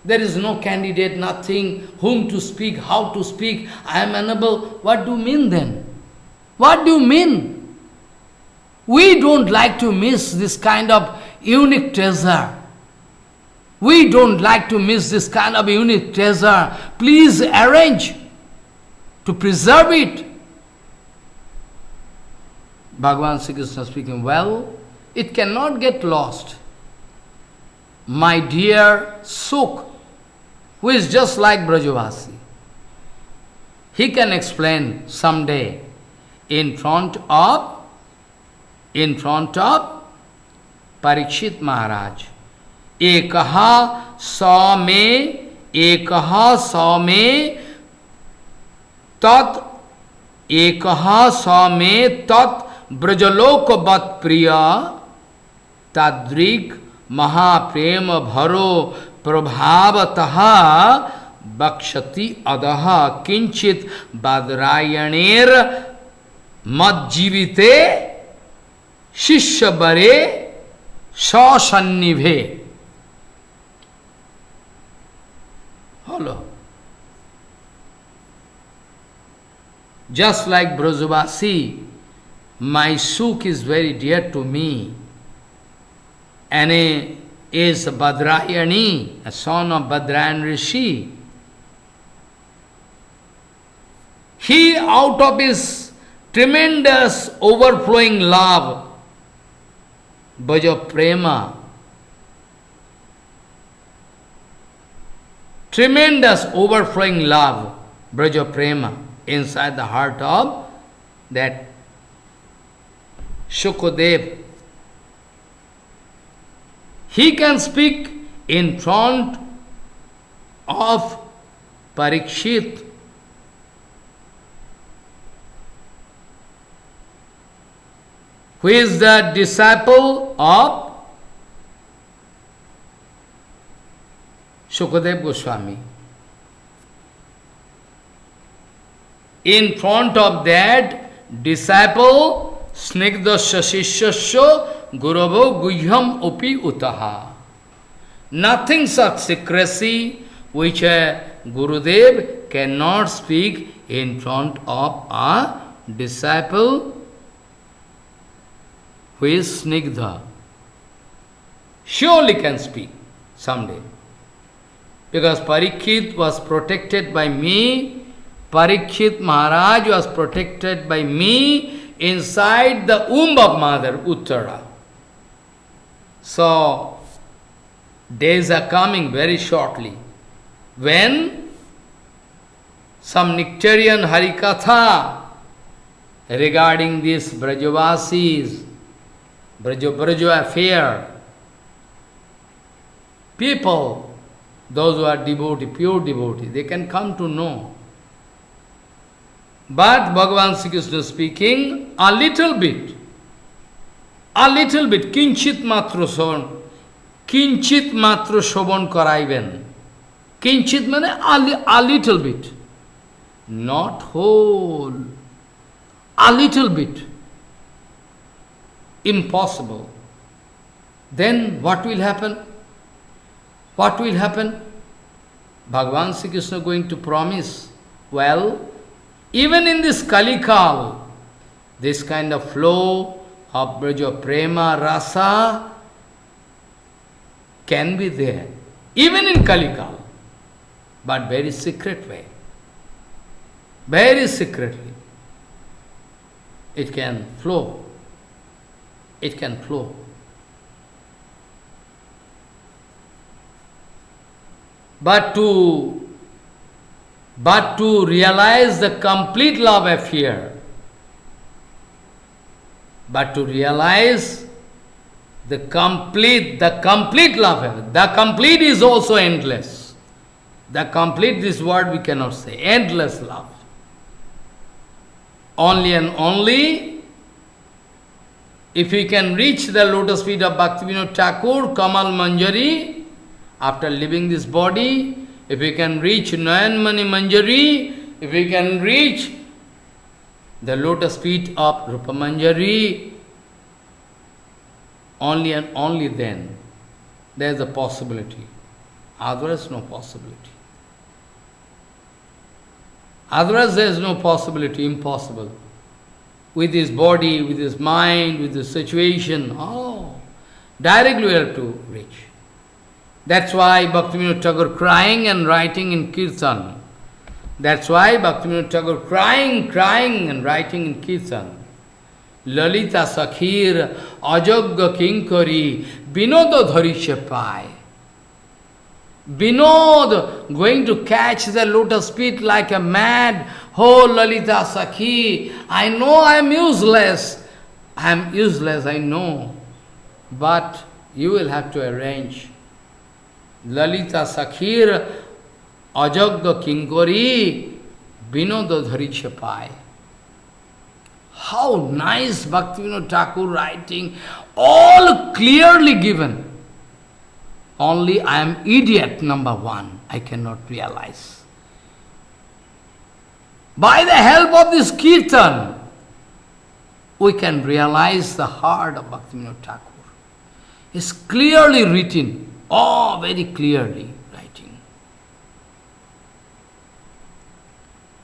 There is no candidate, nothing, whom to speak, how to speak, I am unable. What do you mean then? What do you mean? We don't like to miss this kind of unique treasure. We don't like to miss this kind of unique treasure. Please arrange to preserve it. Bhagavan Sri Krishna speaking, well, it cannot get lost. My dear Sukh, who is just like Brajavasi, he can explain someday in front of Parikshit Maharaj. Ekaha same tat brajalok bat priya tadrik mahaprema bharo prabhavataha bakshati adaha kinchit badrayaner mad jivite Shishabare Sasannibhe. Follow. Just like Brajavasi, my Sukh is very dear to me. And he is Badrayani, a son of Badrayan Rishi. He, out of his tremendous overflowing love, Bhaja Prema, tremendous overflowing love, Braja Prema, inside the heart of that Shukadev. He can speak in front of Parikshit. Who is the disciple of Shukadev Goswami. In front of that disciple, Snigdasya Shishyasya Guravo Guhyam Upi Utaha. Nothing such secrecy which a Gurudev cannot speak in front of a disciple who is Snigdha. Surely can speak someday. Because Parikshit was protected by me, Parikshit Maharaj was protected by me inside the womb of Mother Uttara. So, days are coming very shortly when some nectarian HariKatha regarding these Brajavasis, Braja affair, people, those who are devotee, pure devotee, they can come to know. But Bhagavan Sri Krishna speaking, a little bit, kinchit matro shobon karaiben. Kinchit means a little bit, not whole, a little bit. Impossible. Then what will happen? What will happen? Bhagavan Sri Krishna going to promise, well, even in this Kalikal, this kind of flow of Braja Prema Rasa can be there. Even in Kalikal, but very secret way. Very secretly. It can flow. It can flow. But to realize the complete love affair, but to realize the complete love affair, the complete is also endless. The complete, this word we cannot say, endless love. Only and only if we can reach the lotus feet of Bhaktivinoda Thakur, Kamal Manjari, after leaving this body, if we can reach Nayanmani Manjari, if we can reach the lotus feet of Rupa Manjari, only and only then there is a possibility. Otherwise, no possibility. Otherwise, there is no possibility, impossible. With his body, with his mind, with his situation, directly we have to reach. That's why Bhaktivinoda Thakur crying and writing in Kirtan. That's why Bhaktivinoda Thakur crying and writing in Kirtan. Lalita Sakhir Ajagga Kinkari Binoda Dharisha Pai. Binod going to catch the lotus feet like a mad. Oh Lalita Sakhi, I know I am useless. I am useless, I know. But you will have to arrange. Lalita Sakhir Ajagga Kinkari Binoda Dharisha Pai. How nice Bhaktivinoda Thakur writing, all clearly given. Only I am idiot, number one, I cannot realize. By the help of this Kirtan, we can realize the heart of Bhaktivinoda Thakur. It's clearly written, oh, very clearly writing.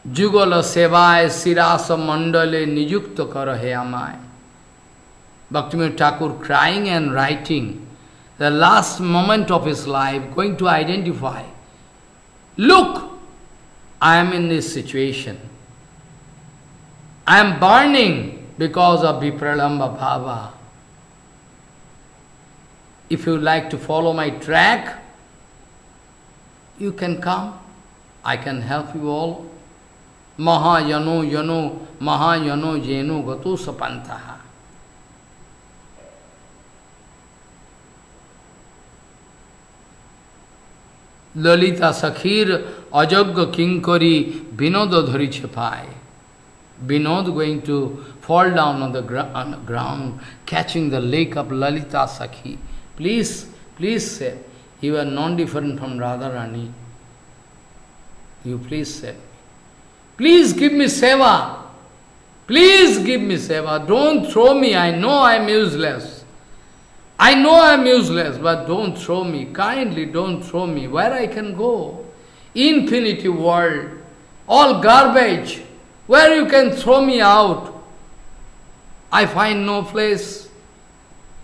Jugala sevaye sirasa mandale nijukta karahe amai. Bhaktivinoda Thakur crying and writing the last moment of his life, going to identify, look, I am in this situation. I am burning because of Vipralamba Bhava. If you like to follow my track, you can come. I can help you all. Mahayano yano, mahayano jeno gato sapantaha. Lalita Sakhir Ajagga Kinkari Vinod Dhari Chepai. Vinod going to fall down on the ground, catching the leg of Lalita Sakhi. Please say, you are non-different from Radharani. You please say, please give me seva. Please give me seva. Don't throw me. I know I am useless. I know I am useless, but don't throw me. Kindly don't throw me. Where I can go? Infinity world. All garbage. Where you can throw me out? I find no place.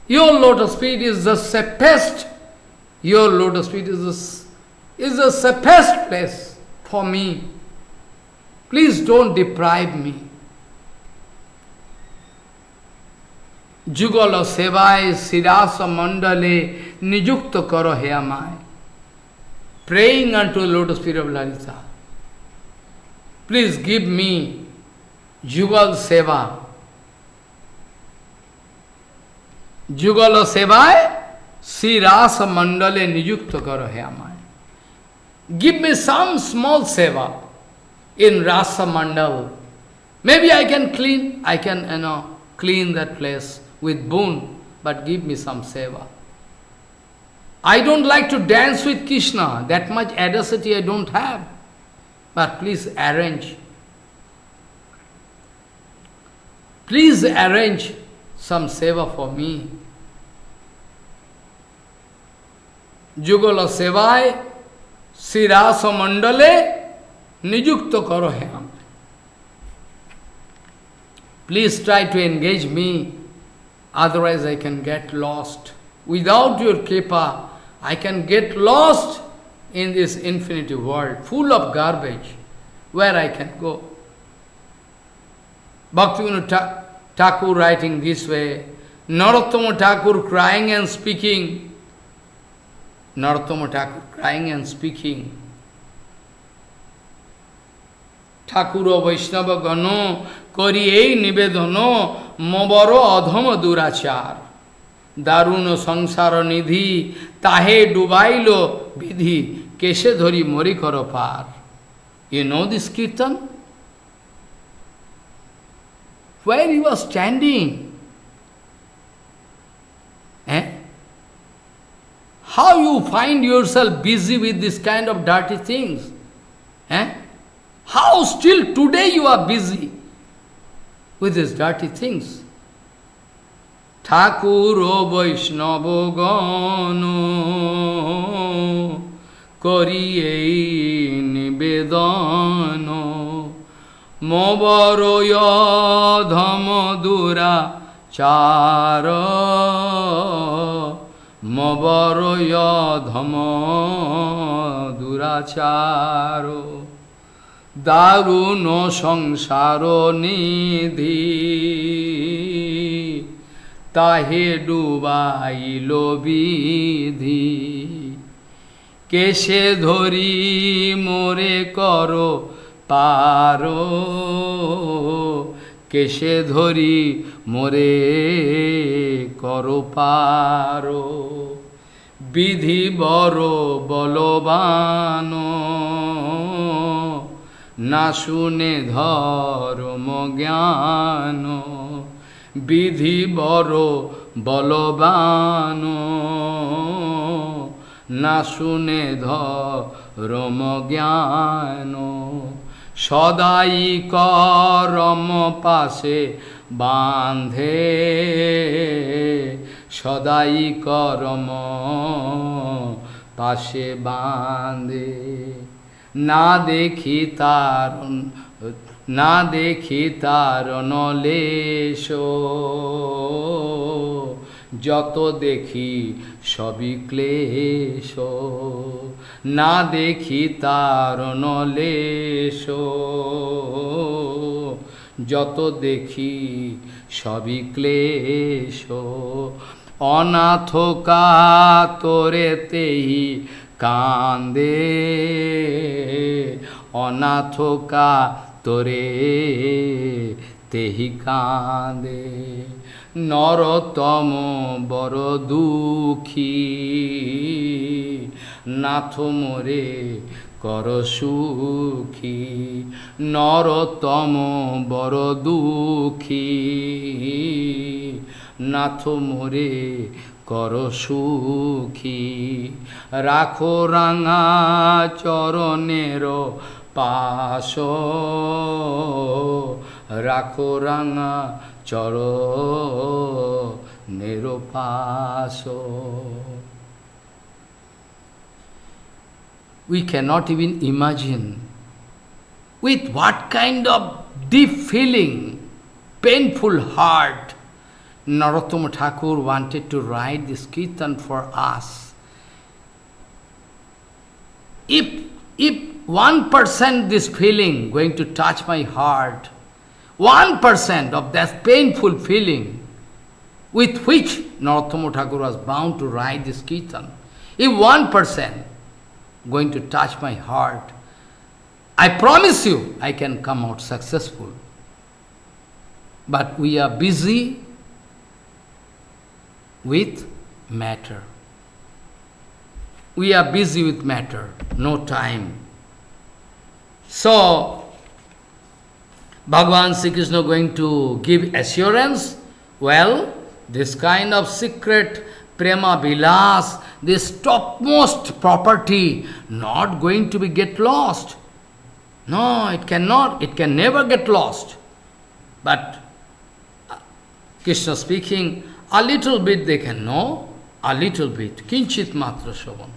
Your lotus feet is the safest. Your lotus feet is the safest place for me. Please don't deprive me. Jugala sevai sirasa mandale nijukta karo heamai. Praying unto the lotus feet of Lalita. Please give me Jugal seva. Jugala sevai sirasa mandale nijukta karo heamai. Give me some small seva in Rasa Mandal. Maybe I can clean that place with boon, but give me some seva. I don't like to dance with Krishna, that much audacity I don't have. But please arrange. Please arrange some seva for me. Jugala sevai sirasa mandale nijukta karo ham. Please try to engage me, otherwise I can get lost. Without your kripa, I can get lost in this infinity world, full of garbage, where I can go. Bhaktivinoda Thakur writing this way, Narottama Thakur crying and speaking. Narottama Thakur crying and speaking. Thakur Vaishnava Gano Kori ei nibedono mobaro adhama durachar. Daruno sangsara nidhi tahe dubailo vidhi keshe dhori mori karo par. You know this kirtan? Where he was standing? How you find yourself busy with this kind of dirty things? How still today you are busy with these dirty things? Thakur Vaishnava Gano Kori ei nivedano Mobaro yadhama dura chara Mobaro yadhama dura charo Daruno sangsaro nidhi Tahe dubailo vidhi Keshe dhori more karo paro Keshe dhori more karo paro Vidhi baro bolobano Na shune dharma jnano Vidhi baro bolobano Na shune dharma jnano Sadai karam pase বাঁধে সদাই করম পাশে বাঁধে না দেখি তার না দেখি তার নলেশ যত দেখি সবই ক্লেশ না দেখি তার নলেশ যত দেখি সবই ক্লেশ অনাথ কাতরেতেই কান্দে অনাথ কাতরে তেহি কান্দে নরতম বড় দুঃখী নাথ মোরে কর সুখী নরতম বড় দুঃখী নাথ মোরে কর সুখী রাখো রাঙা চরণের পাশ রাখো রাঙা চরণের পাশ We cannot even imagine with what kind of deep feeling, painful heart, Narottama Thakur wanted to write this kirtan for us. If 1% this feeling going to touch my heart, 1% of that painful feeling with which Narottama Thakur was bound to write this kirtan, if 1% going to touch my heart, I promise you I can come out successful. But we are busy with matter. We are busy with matter, no time. So, Bhagavan Sri Krishna going to give assurance, well, this kind of secret prema vilas, this topmost property, not going to be get lost. No, it cannot, it can never get lost. But Krishna speaking, a little bit they can know, a little bit, kinchit matra shravan.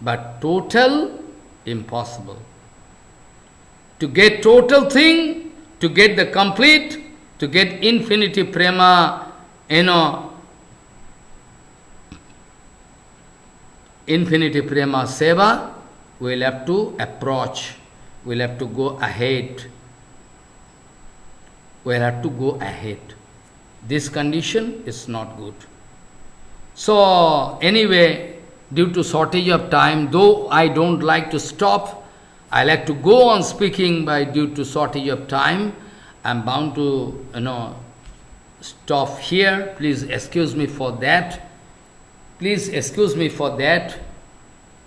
But total, impossible. To get total thing, to get the complete, to get infinity prema, infinity prema seva, we'll have to approach, we'll have to go ahead. We'll have to go ahead. This condition is not good. So, anyway, due to shortage of time, though I don't like to stop, I like to go on speaking, by due to shortage of time, I'm bound to, stop here. Please excuse me for that. Please excuse me for that.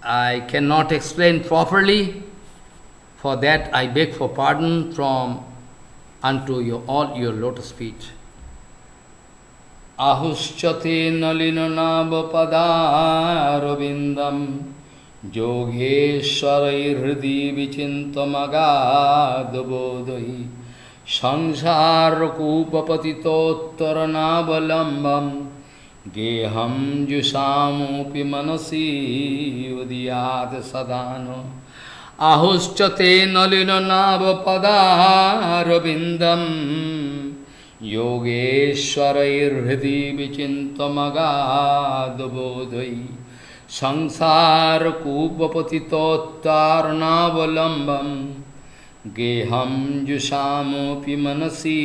I cannot explain properly. For that, I beg for pardon from unto you all your lotus feet. Ahushchate nalina navapadāravindam yogeshwarai hridi vichintamagādabodhi saṅsārkūpapatitottaranāvalambam geham jusamupi manasi udiyāt sadhano ahushchate nalina navapadāravindam yogeshwarai hridi vichintamagādabodhi saṅsārkūpapatitottaranāvalambam geham jusamupi manasi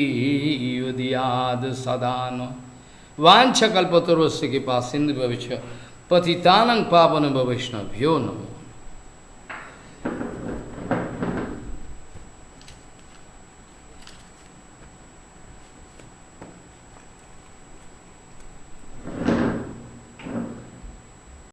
udiyāt sadhano Vancha kalpatarosya kipa sindhu bhavishya patitanang pavana bhavishna bhyo namo